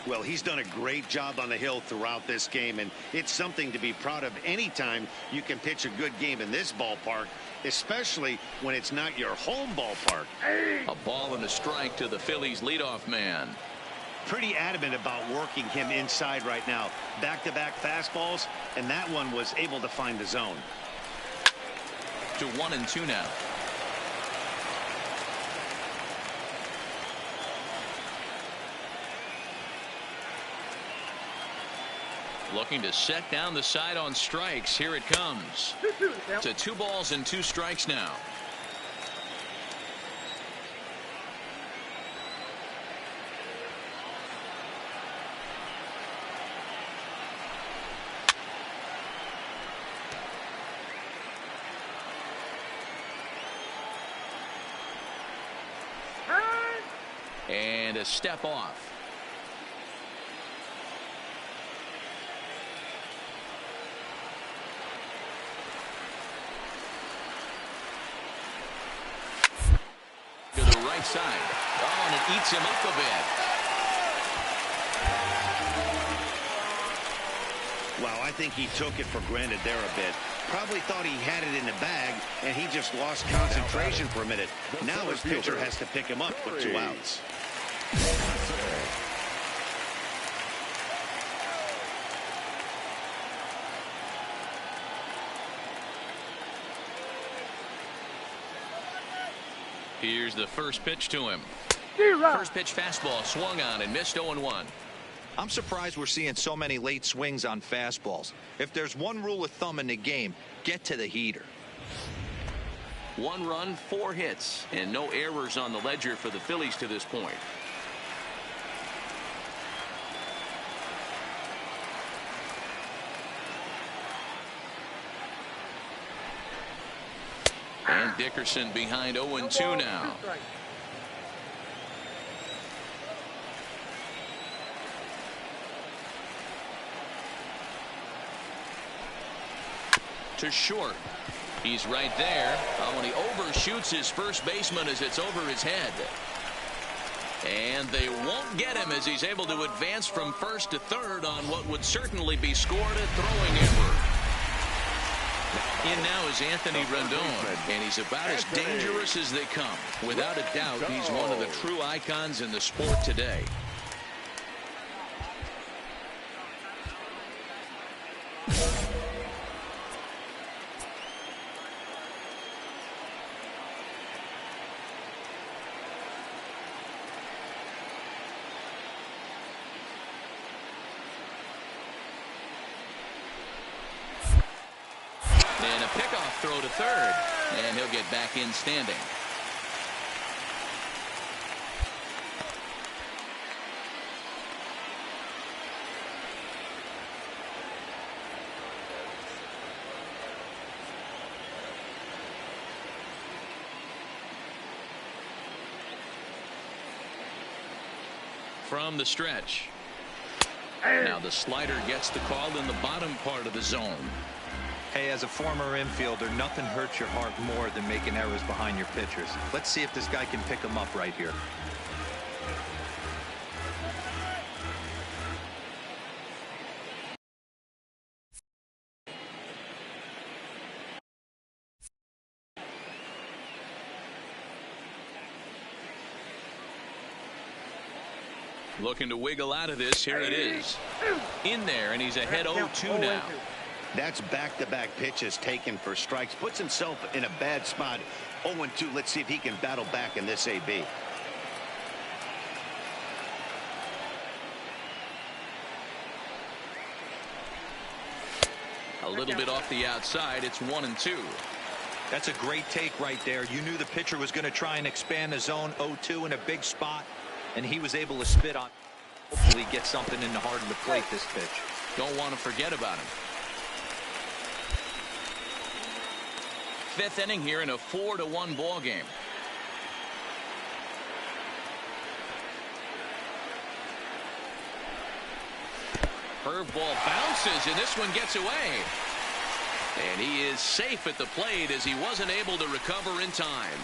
Well, he's done a great job on the hill throughout this game, and it's something to be proud of anytime you can pitch a good game in this ballpark, especially when it's not your home ballpark. A ball and a strike to the Phillies leadoff man. Pretty adamant about working him inside right now. Back-to-back fastballs, and that one was able to find the zone. To 1-2 now. Looking to set down the side on strikes. Here it comes. To 2 balls and 2 strikes now. And a step off. Side. Oh, and it eats him up a bit. Wow, I think he took it for granted there a bit. Probably thought he had it in the bag, and he just lost concentration for a minute. Now his pitcher has to pick him up with 2 outs. Here's the first pitch to him. First pitch fastball swung on and missed 0-1. I'm surprised we're seeing so many late swings on fastballs. If there's one rule of thumb in the game, get to the heater. 1 run, 4 hits, and no errors on the ledger for the Phillies to this point. And Dickerson behind 0-2 now. To short. He's right there. When he overshoots his first baseman as it's over his head. And they won't get him as he's able to advance from first to third on what would certainly be scored a throwing error. In now is Anthony Rendon, and he's about as dangerous as they come. Without a doubt, he's one of the true icons in the sport today. And a pickoff throw to third, and he'll get back in standing. From the stretch. Now the slider gets the call in the bottom part of the zone. Hey, as a former infielder, nothing hurts your heart more than making errors behind your pitchers. Let's see if this guy can pick them up right here. Looking to wiggle out of this. Here it is. In there, and he's ahead 0-2 now. That's back-to-back pitches taken for strikes. Puts himself in a bad spot. 0-2. Let's see if he can battle back in this AB. A little bit off the outside. It's 1-2. That's a great take right there. You knew the pitcher was going to try and expand the zone. 0-2 in a big spot, and he was able to spit on. Hopefully get something in the heart of the plate this pitch. Don't want to forget about him. 5th inning here in a 4-1 ball game. Curveball bounces, and this one gets away. And he is safe at the plate as he wasn't able to recover in time.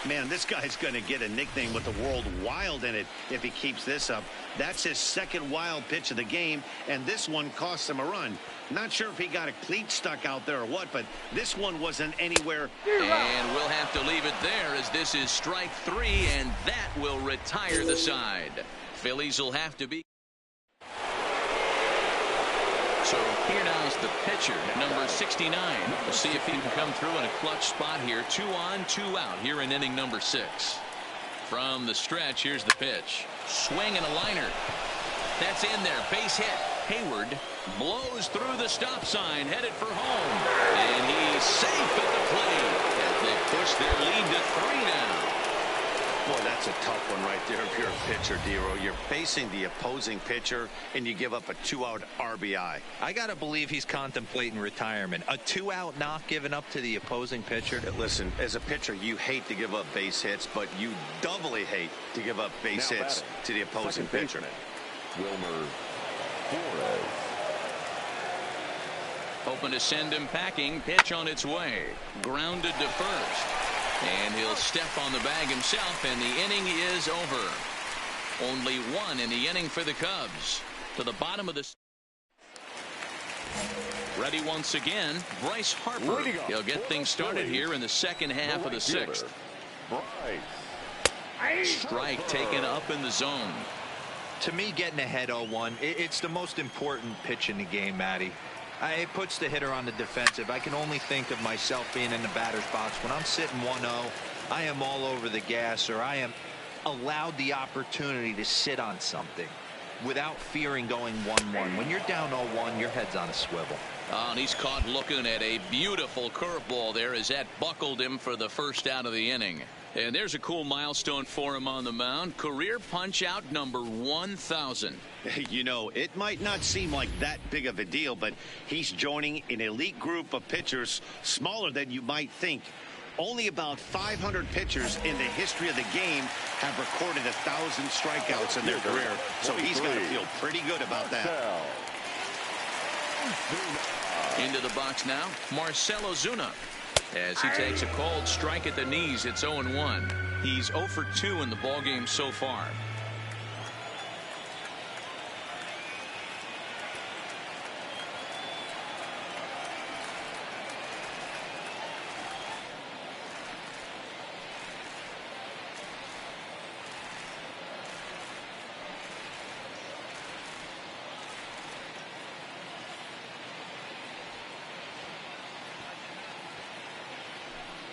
Man, this guy's going to get a nickname with the word wild in it if he keeps this up. That's his second wild pitch of the game, and this one cost him a run. Not sure if he got a cleat stuck out there or what, but this one wasn't anywhere. And we'll have to leave it there as this is strike 3, and that will retire the side. Phillies will have to be. So here now is the pitcher, number 69. We'll see if he can come through in a clutch spot here. 2 on, 2 out here in inning number 6. From the stretch, here's the pitch. Swing and a liner. That's in there. Base hit. Hayward blows through the stop sign, headed for home. And he's safe at the plate as they push their lead to 3 now. Boy, that's a tough one right there if you're a pitcher, Dero. You're facing the opposing pitcher, and you give up a 2-out RBI. I got to believe he's contemplating retirement. A 2-out knock given up to the opposing pitcher. Listen, as a pitcher, you hate to give up base hits, but you doubly hate to give up base hits to the opposing pitcher. Wilmer Flores. Hoping to send him packing. Pitch on its way. Grounded to first. And he'll step on the bag himself, and the inning is over. Only 1 in the inning for the Cubs. To the bottom of the. Ready once again, Bryce Harper. He'll get things started here in the second half of the 6th. Strike taken up in the zone. To me, getting ahead 0-1, it's the most important pitch in the game, Matty. It puts the hitter on the defensive. I can only think of myself being in the batter's box. When I'm sitting 1-0, I am all over the gas, or I am allowed the opportunity to sit on something without fearing going 1-1. When you're down 0-1, your head's on a swivel. And he's caught looking at a beautiful curveball there as that buckled him for the first out of the inning. And there's a cool milestone for him on the mound. Career punch-out number 1,000. You know, it might not seem like that big of a deal, but he's joining an elite group of pitchers smaller than you might think. Only about 500 pitchers in the history of the game have recorded 1,000 strikeouts in their career, so he's got to feel pretty good about that. Into the box now, Marcell Ozuna. As he takes a cold strike at the knees, it's 0-1. He's 0 for 2 in the ballgame so far.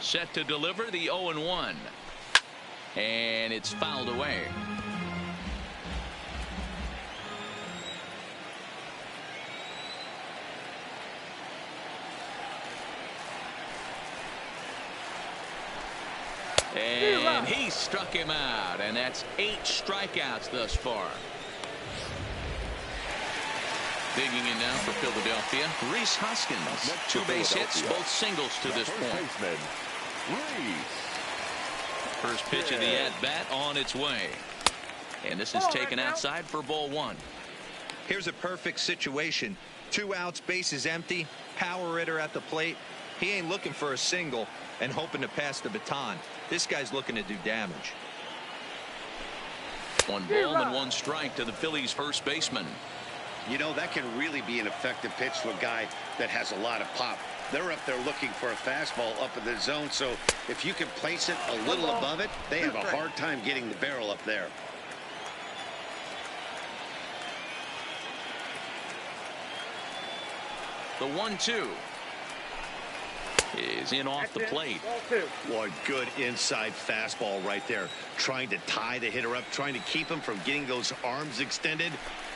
Set to deliver the 0-1. And it's fouled away. And he struck him out, and that's 8 strikeouts thus far. Digging in now for Philadelphia, Rhys Hoskins. 2 base hits, both singles to this point. First pitch of the at-bat on its way. And this is taken outside for ball 1. Here's a perfect situation. 2 outs, bases empty, power hitter at the plate. He ain't looking for a single and hoping to pass the baton. This guy's looking to do damage. 1 ball and 1 strike to the Phillies first baseman. You know, that can really be an effective pitch to a guy that has a lot of pop. They're up there looking for a fastball up in the zone, so if you can place it a little above it, they have a hard time getting the barrel up there. The 1-2 is in off the plate. What good inside fastball right there. Trying to tie the hitter up, trying to keep him from getting those arms extended.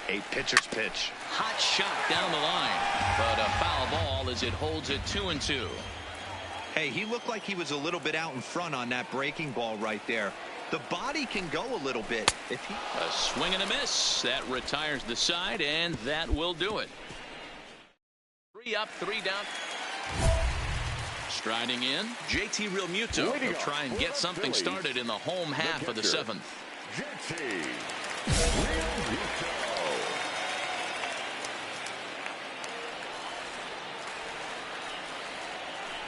A pitcher's pitch. Hot shot down the line, but a foul ball as it holds it 2-2. Hey, he looked like he was a little bit out in front on that breaking ball right there. The body can go a little bit. If he... A swing and a miss. That retires the side, and that will do it. 3 up, 3 down. Striding in, JT Realmuto will try and get something started in the home half of the 7th. JT Realmuto.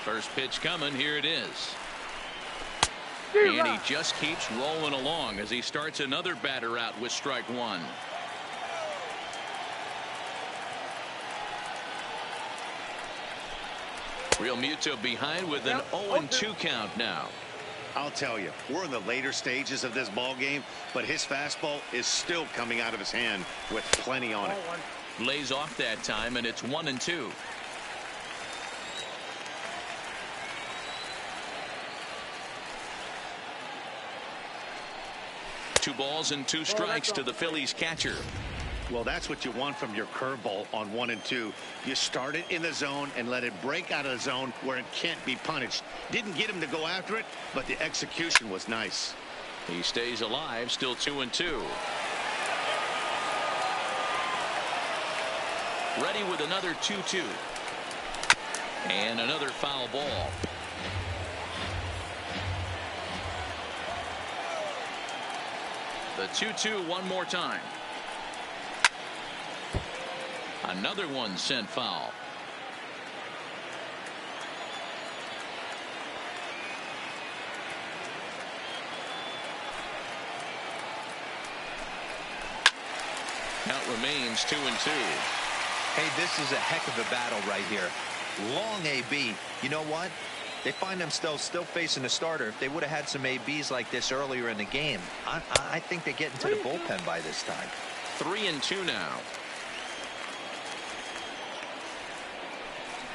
First pitch coming. Here it is. And he just keeps rolling along as he starts another batter out with strike 1. Realmuto behind with an 0-2 count now. I'll tell you, we're in the later stages of this ball game, but his fastball is still coming out of his hand with plenty on it. Lays off that time, and it's 1-2. Two balls and 2 strikes to the Phillies catcher. Well, that's what you want from your curveball on 1 and 2. You start it in the zone and let it break out of the zone where it can't be punished. Didn't get him to go after it, but the execution was nice. He stays alive, still 2-2. Ready with another 2-2. And another foul ball. The 2-2 one more time. Another one sent foul. Count remains 2-2. Hey, this is a heck of a battle right here. Long AB. You know what? They find themselves still facing the starter. If they would have had some ABs like this earlier in the game, I think they get into the bullpen by this time. 3-2 now.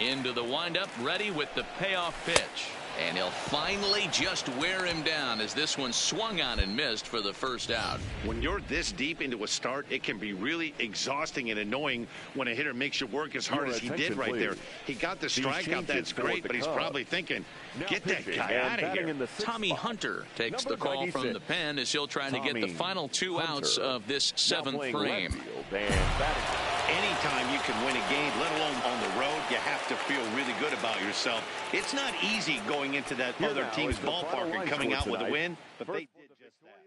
Into the windup, ready with the payoff pitch. And he'll finally just wear him down as this one swung on and missed for the first out. When you're this deep into a start, it can be really exhausting and annoying when a hitter makes you work as hard as he did right there. He got the strikeout, that's great, but he's probably thinking, get that guy out of here. Tommy Hunter takes the call from the pen as he'll try to get the final 2 outs of this 7th frame. Anytime you can win a game, let alone on the road, you have to feel really good about yourself. It's not easy going into that other team's ballpark and coming out with a win, but they did just that.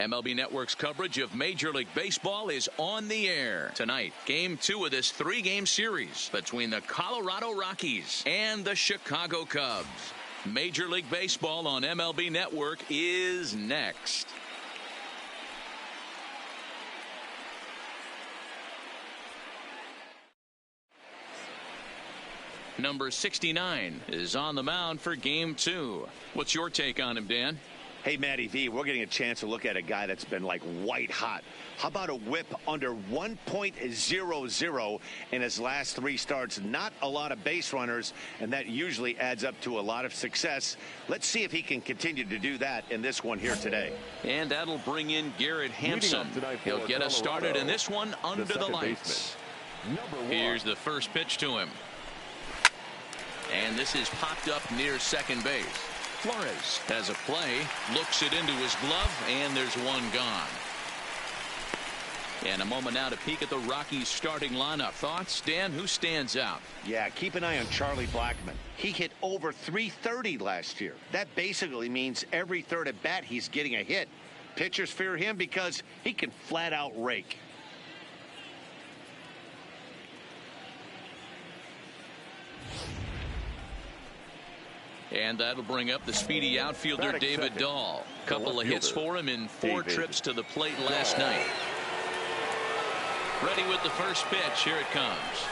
MLB Network's coverage of Major League Baseball is on the air. Tonight, Game 2 of this 3-game series between the Colorado Rockies and the Chicago Cubs. Major League Baseball on MLB Network is next. Number 69 is on the mound for Game 2. What's your take on him, Dan? Hey, Matty V, we're getting a chance to look at a guy that's been like white hot. How about a whip under 1.00 in his last 3 starts? Not a lot of base runners, and that usually adds up to a lot of success. Let's see if he can continue to do that in this one here today. And that'll bring in Garrett Hampson. He'll get us started in this one under the lights. Here's the first pitch to him. And this is popped up near second base. Flores has a play, looks it into his glove, and there's one gone. And a moment now to peek at the Rockies starting lineup. Thoughts, Dan? Who stands out? Yeah, keep an eye on Charlie Blackmon. He hit over .330 last year. That basically means every third at bat he's getting a hit. Pitchers fear him because he can flat out rake. And that'll bring up the speedy outfielder David Dahl. Couple of hits for him in 4 trips to the plate last night. Ready with the first pitch. Here it comes.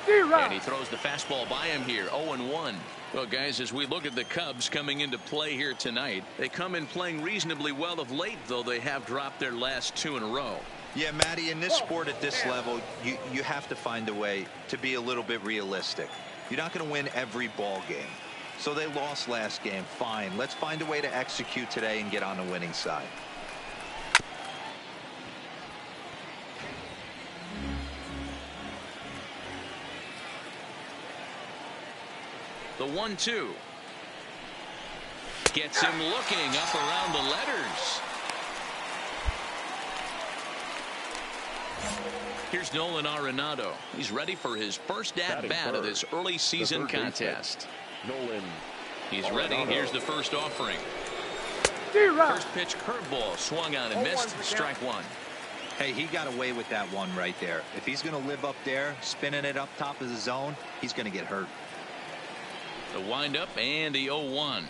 And he throws the fastball by him here. 0-1. Well, guys, as we look at the Cubs coming into play here tonight, they come in playing reasonably well of late, though they have dropped their last 2 in a row. Yeah, Matty, in this sport at this level, you have to find a way to be a little bit realistic. You're not going to win every ball game. So they lost last game. Fine. Let's find a way to execute today and get on the winning side. The 1-2. Gets him looking up around the letters. Here's Nolan Arenado. He's ready for his first at-bat of this early season contest. Nolan. He's ready. Here's the first offering. First pitch curveball swung on and missed. Strike 1. Hey, he got away with that one right there. If he's going to live up there, spinning it up top of the zone, he's going to get hurt. The windup and the 0-1.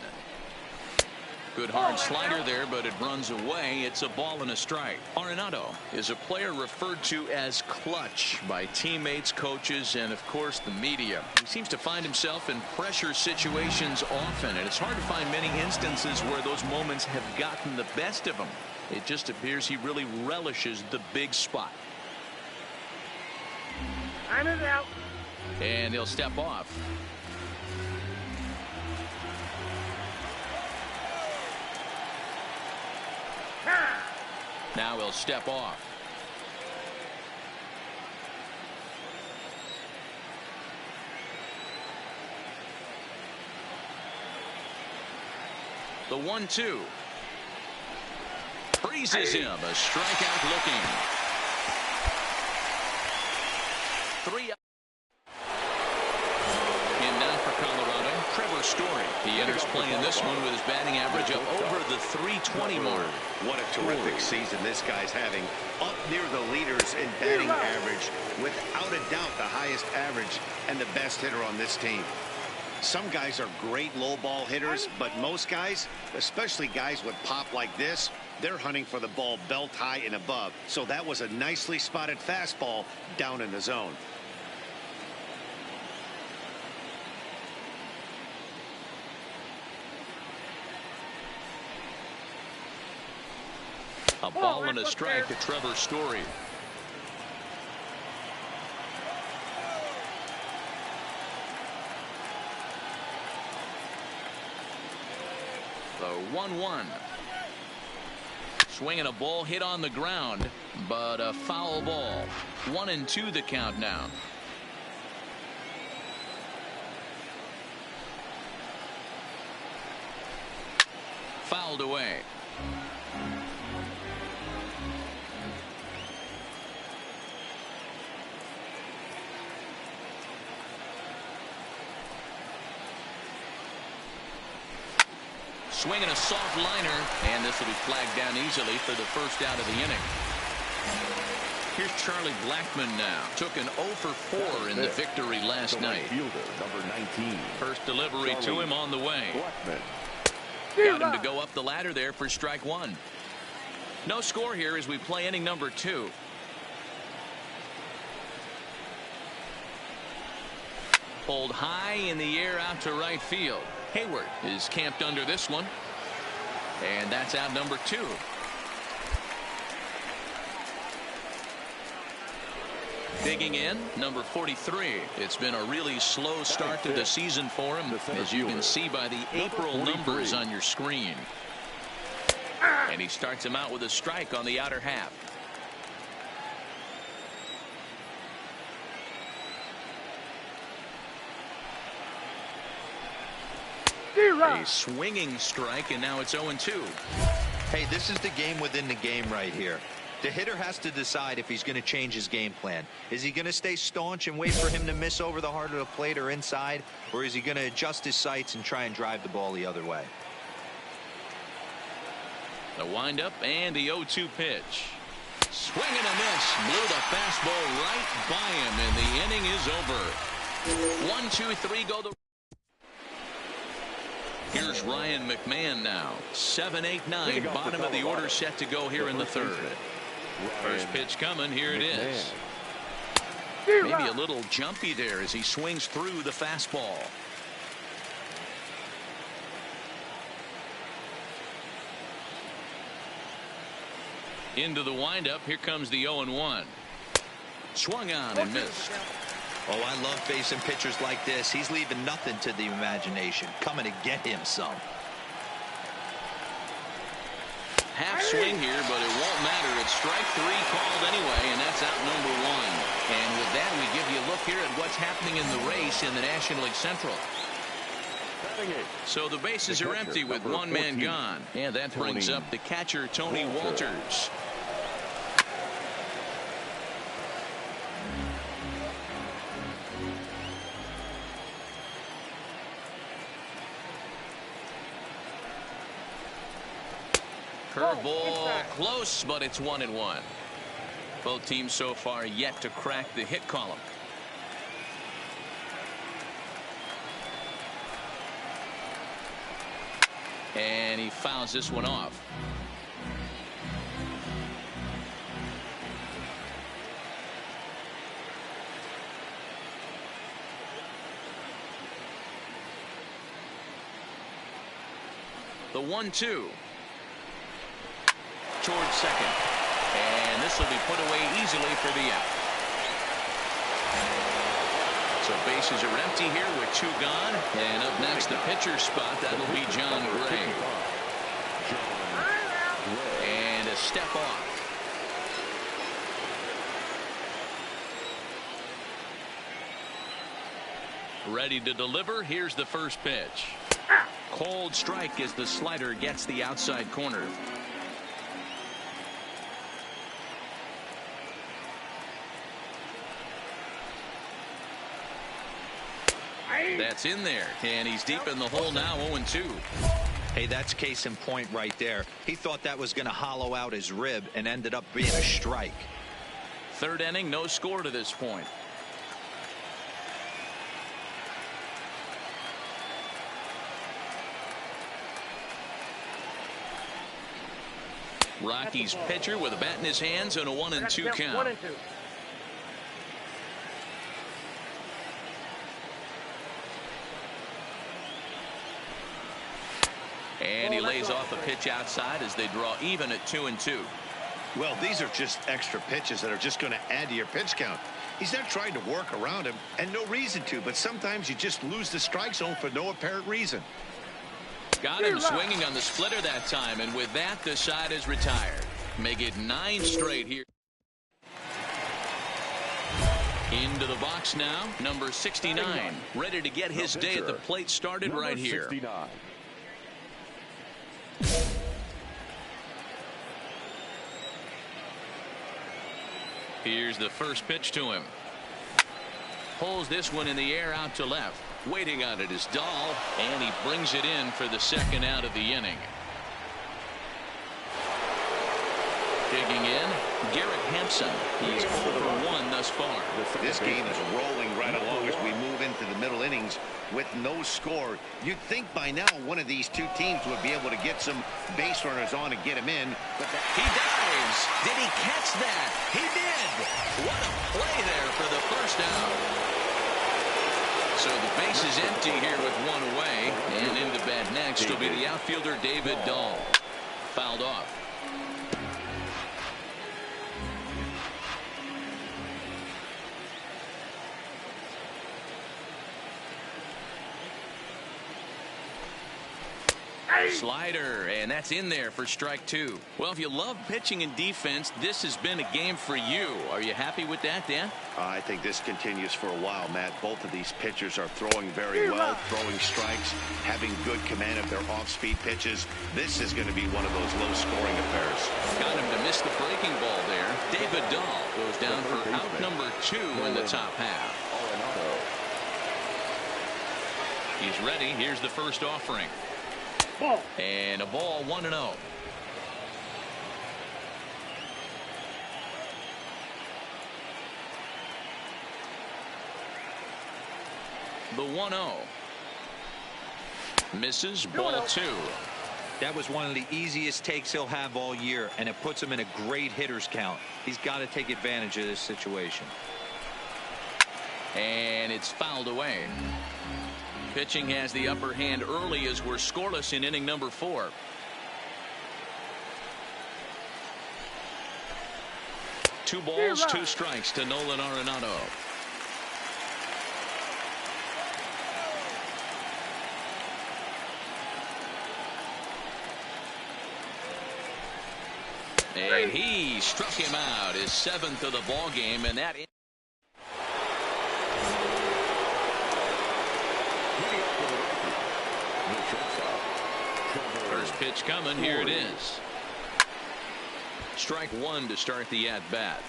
Good hard slider there, but it runs away. It's a ball and a strike. Arenado is a player referred to as clutch by teammates, coaches, and of course the media. He seems to find himself in pressure situations often, and it's hard to find many instances where those moments have gotten the best of him. It just appears he really relishes the big spot. Time is out. And he'll step off. Now he'll step off. The 1-2. Freezes him. A strikeout looking. 3 in now for Colorado. Trevor Story. He enters play in this one with his batting average up over the .320 mark. What a terrific season this guy's having. Up near the leaders in batting average. Without a doubt the highest average and the best hitter on this team. Some guys are great low ball hitters, but most guys, especially guys with pop like this, they're hunting for the ball belt high and above. So that was a nicely spotted fastball down in the zone. A ball and a strike to Trevor Story. The 1-1. Swinging a ball hit on the ground, but a foul ball. 1-2 the count now. Fouled away. swinging a soft liner, and this will be flagged down easily for the first out of the inning. Here's Charlie Blackmon now. Took an 0 for 4 in the victory last night. Fielder, number 19. First delivery Charlie to him on the way. Blackmon. Got him to go up the ladder there for strike one. No score here as we play inning number 2. Pulled high in the air out to right field. Hayward is camped under this one. And that's out number 2. Digging in, number 43. It's been a really slow start to the season for him, as you can see by the April numbers on your screen. And he starts him out with a strike on the outer half. A swinging strike, and now it's 0-2. Hey, this is the game within the game right here. The hitter has to decide if he's going to change his game plan. Is he going to stay staunch and wait for him to miss over the heart of the plate or inside, or is he going to adjust his sights and try and drive the ball the other way? The windup and the 0-2 pitch. Swing and a miss. Blew the fastball right by him, and the inning is over. 1, 2, 3 go the. Here's Ryan McMahon now. 7, 8, 9. Bottom of the order set to go here in the third. First pitch coming. Here it is. Maybe a little jumpy there as he swings through the fastball. Into the windup. Here comes the 0-1. Swung on and missed. Oh, I love facing pitchers like this. He's leaving nothing to the imagination. Coming to get him some. Half swing here, but it won't matter. It's strike 3 called anyway, and that's out number 1. And with that, we give you a look here at what's happening in the race in the National League Central. So the bases are empty with one man gone. And that brings up the catcher, Tony Walters. Curveball close, but it's 1-1. Both teams so far yet to crack the hit column. And he fouls this one off. The 1-2. Towards second, and this will be put away easily for the out. So bases are empty here with 2 gone, and up next the pitcher spot, that'll be John Gray. And a step off. Ready to deliver. Here's the first pitch. Cold strike as the slider gets the outside corner. That's in there, and he's deep in the hole now. 0-2. Hey, that's case in point right there. He thought that was going to hollow out his rib and ended up being a strike. Third inning, no score to this point. Rockies pitcher with a bat in his hands and a 1-2 count. 1-2. And he lays off a pitch outside as they draw even at 2-2. Well, these are just extra pitches that are just going to add to your pitch count. He's not trying to work around him, and no reason to, but sometimes you just lose the strike zone for no apparent reason. Got him swinging on the splitter that time, and with that, the side is retired. Make it 9 straight here. Into the box now, number 69, ready to get his day at the plate started right here. 69. Here's the first pitch to him. pulls this one in the air out to left. Waiting on it is Dahl, and he brings it in for the second out of the inning. Digging in, Garrett Hampson. He's 0 for 1 thus far. This game is rolling right along as we move into the middle innings with no score. You'd think by now one of these two teams would be able to get some base runners on and get him in. But he dives. Did he catch that? He did. What a play there for the first out. So the base is empty here with one away. And in the bat next will be the outfielder David Dahl. Fouled off. Slider, and that's in there for strike 2. Well, if you love pitching and defense, this has been a game for you. Are you happy with that, Dan? I think this continues for a while, Matt. Both of these pitchers are throwing very well, throwing strikes, having good command of their off-speed pitches. This is going to be one of those low-scoring affairs. Got him to miss the breaking ball there. David Dahl goes down for out number 2 in the top half. He's ready. Here's the first offering. Ball. And a ball, 1-0. The 1-0. Misses, ball 2. That was one of the easiest takes he'll have all year, and it puts him in a great hitter's count. He's got to take advantage of this situation. And it's fouled away. Pitching has the upper hand early as we're scoreless in inning number 4. Two balls, 2 strikes to Nolan Arenado. And he struck him out, his 7th of the ball game, and that. First pitch coming. Here it is. Strike 1 to start the at-bat.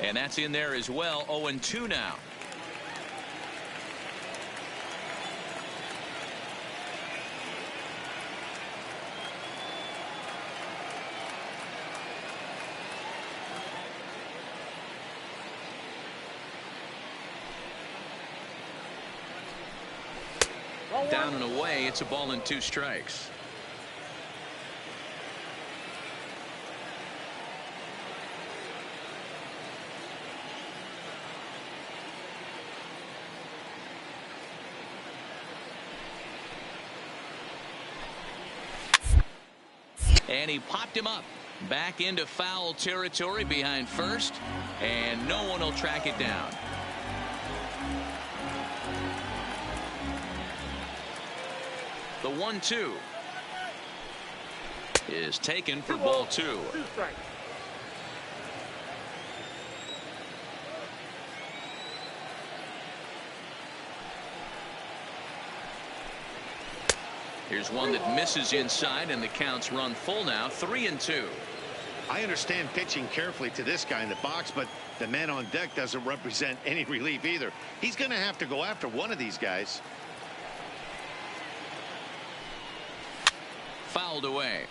And that's in there as well. 0-2 now. Down and away. It's a ball and 2 strikes. And he popped him up back into foul territory behind first, and no one will track it down. The 1-2 is taken for ball 2. 2 strikes. Here's one that misses inside, and the count's run full now. 3-2. I understand pitching carefully to this guy in the box, but the man on deck doesn't represent any relief either. He's going to have to go after one of these guys. Fouled away.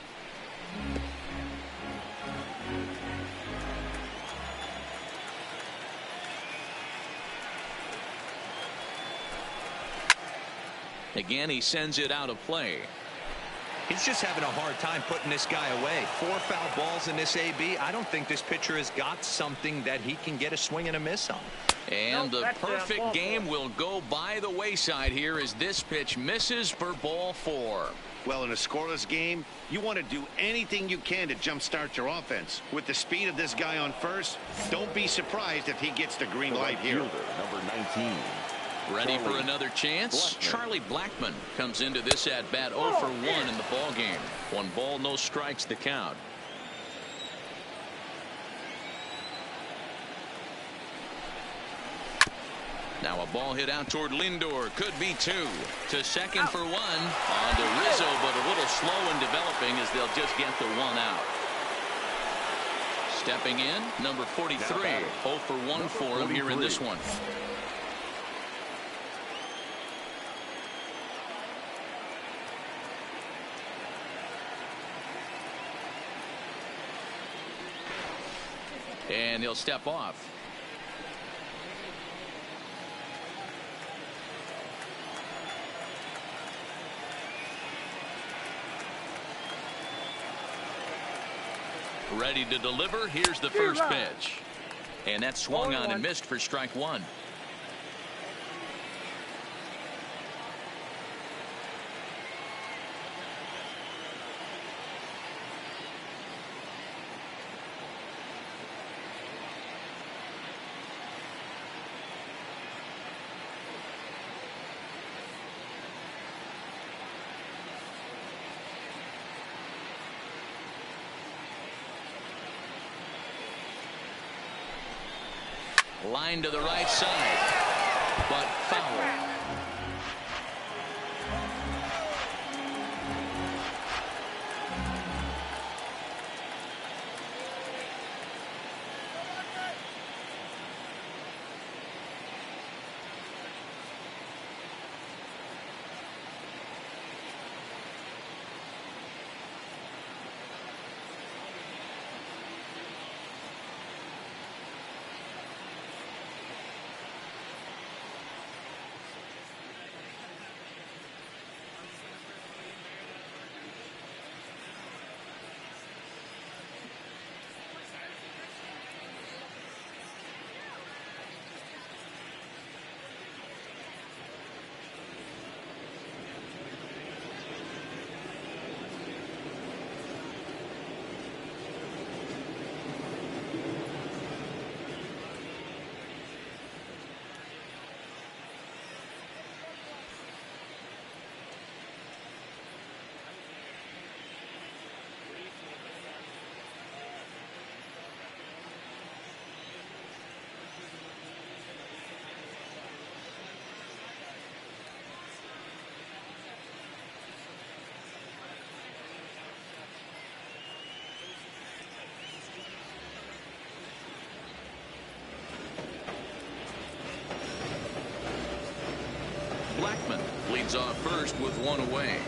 Again, he sends it out of play. He's just having a hard time putting this guy away. 4 foul balls in this AB. I don't think this pitcher has got something that he can get a swing and a miss on. And the perfect game will go by the wayside here as this pitch misses for ball 4. Well, in a scoreless game, you want to do anything you can to jumpstart your offense. With the speed of this guy on first, don't be surprised if he gets the green light here. Number 19. Ready for another chance? Charlie Blackmon comes into this at-bat 0 for 1 in the ball game. 1 ball, no strikes, the count. Now a ball hit out toward Lindor. Could be two. To second for one. On to Rizzo, but a little slow in developing as they'll just get the one out. Stepping in, number 43. 0 for 1 for him here in this one. And he'll step off. Ready to deliver. Here's the first pitch. And that swung on and missed for strike one. Line to the right side, but foul. Blackmon leads off first with one away.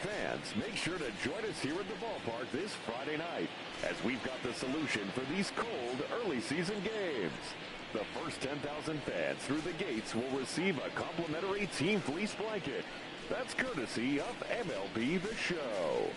fans, make sure to join us here at the ballpark this Friday night as we've got the solution for these cold early season games. The first 10,000 fans through the gates will receive a complimentary Team Fleece blanket. That's courtesy of MLB The Show.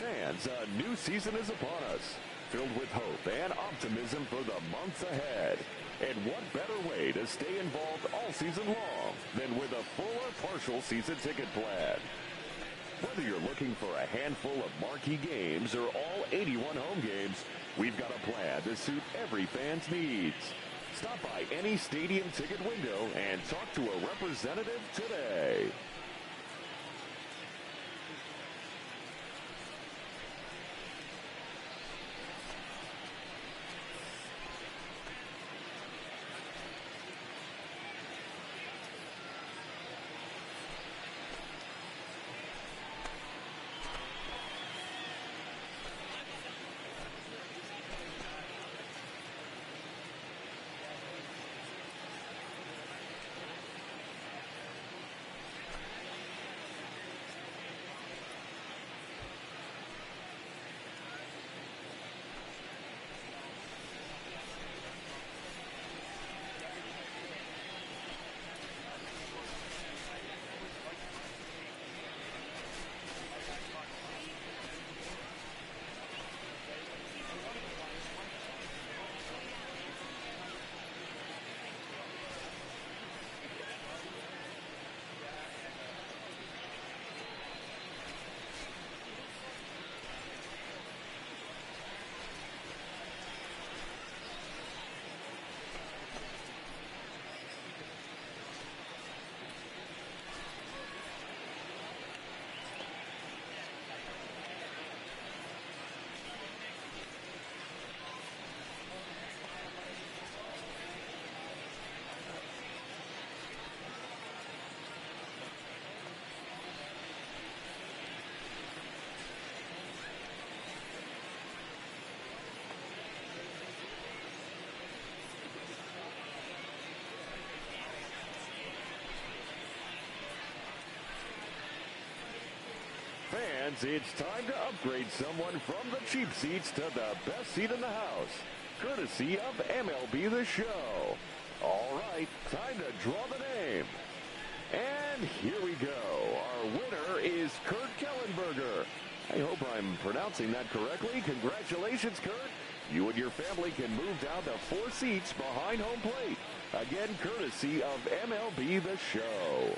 Fans, a new season is upon us, filled with hope and optimism for the months ahead. And what better way to stay involved all season long than with a full or partial season ticket plan? Whether you're looking for a handful of marquee games or all 81 home games, we've got a plan to suit every fan's needs. Stop by any stadium ticket window and talk to a representative today. Fans, it's time to upgrade someone from the cheap seats to the best seat in the house, courtesy of MLB The Show. All right, time to draw the name. And here we go. Our winner is Kurt Kellenberger. I hope I'm pronouncing that correctly. Congratulations, Kurt. You and your family can move down to 4 seats behind home plate. Again, courtesy of MLB The Show.